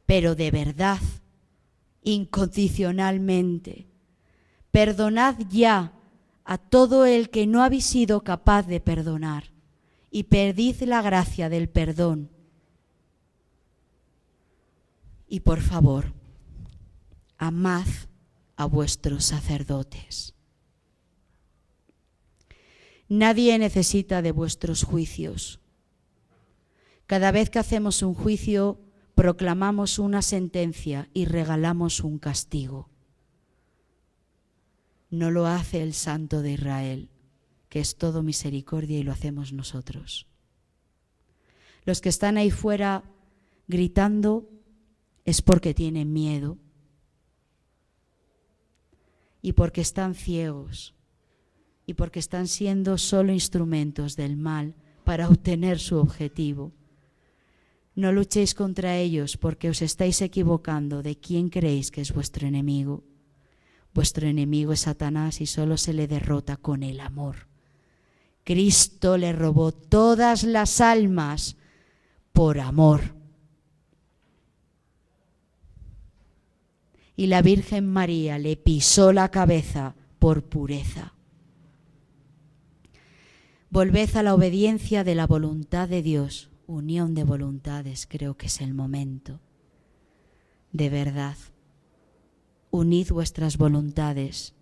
pero de verdad, incondicionalmente. Perdonad ya a todo el que no habéis sido capaz de perdonar y pedid la gracia del perdón. Y por favor, amad a vuestros sacerdotes. Nadie necesita de vuestros juicios. Cada vez que hacemos un juicio, proclamamos una sentencia y regalamos un castigo. No lo hace el Santo de Israel, que es todo misericordia, y lo hacemos nosotros. Los que están ahí fuera gritando es porque tienen miedo y porque están ciegos y porque están siendo solo instrumentos del mal para obtener su objetivo. No luchéis contra ellos porque os estáis equivocando de quién creéis que es vuestro enemigo. Vuestro enemigo es Satanás y solo se le derrota con el amor. Cristo le robó todas las almas por amor. Y la Virgen María le pisó la cabeza por pureza. Volved a la obediencia de la voluntad de Dios. Unión de voluntades, creo que es el momento. De verdad, unid vuestras voluntades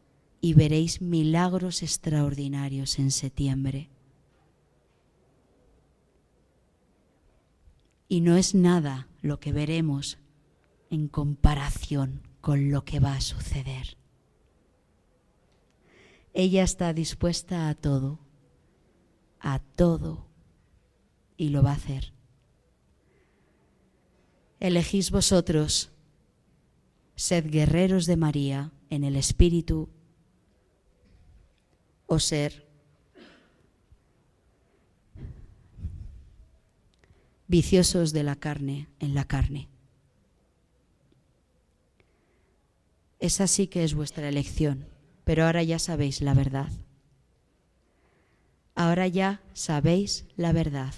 y veréis milagros extraordinarios en septiembre. Y no es nada lo que veremos en comparación con lo que va a suceder. Ella está dispuesta a todo, y lo va a hacer. Elegís vosotros, sed guerreros de María en el Espíritu, o ser viciosos de la carne en la carne. Esa sí que es vuestra elección, pero ahora ya sabéis la verdad. Ahora ya sabéis la verdad.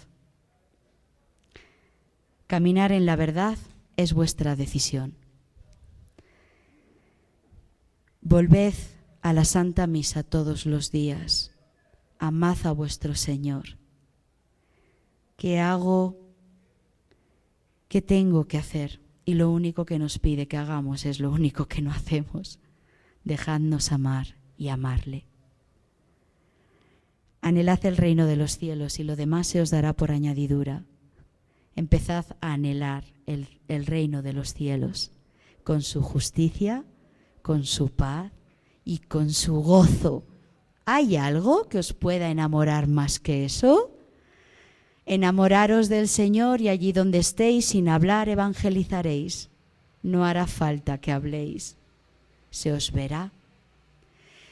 Caminar en la verdad es vuestra decisión. Volved a la Santa Misa todos los días. Amad a vuestro Señor. ¿Qué hago? ¿Qué tengo que hacer? Y lo único que nos pide que hagamos es lo único que no hacemos. Dejadnos amar y amarle. Anhelad el reino de los cielos y lo demás se os dará por añadidura. Empezad a anhelar el reino de los cielos con su justicia, con su paz y con su gozo. ¿Hay algo que os pueda enamorar más que eso? Enamoraros del Señor y allí donde estéis sin hablar evangelizaréis. no hará falta que habléis, se os verá.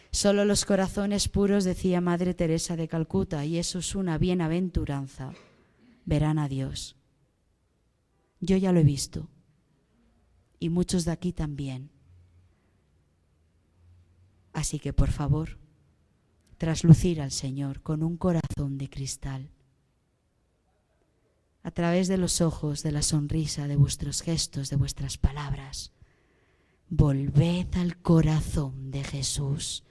Solo los corazones puros, decía Madre Teresa de Calcuta, y eso es una bienaventuranza, verán a Dios. Yo ya lo he visto, y muchos de aquí también. Así que, por favor, traslucir al Señor con un corazón de cristal. A través de los ojos, de la sonrisa, de vuestros gestos, de vuestras palabras, volved al corazón de Jesús.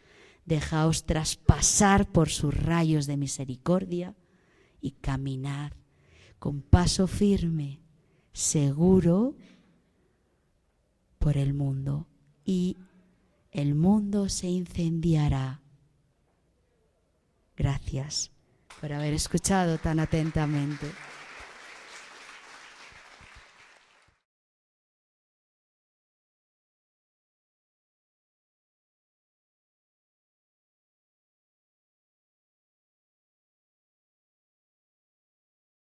Dejaos traspasar por sus rayos de misericordia y caminad con paso firme, seguro, por el mundo. Y el mundo se incendiará. Gracias por haber escuchado tan atentamente.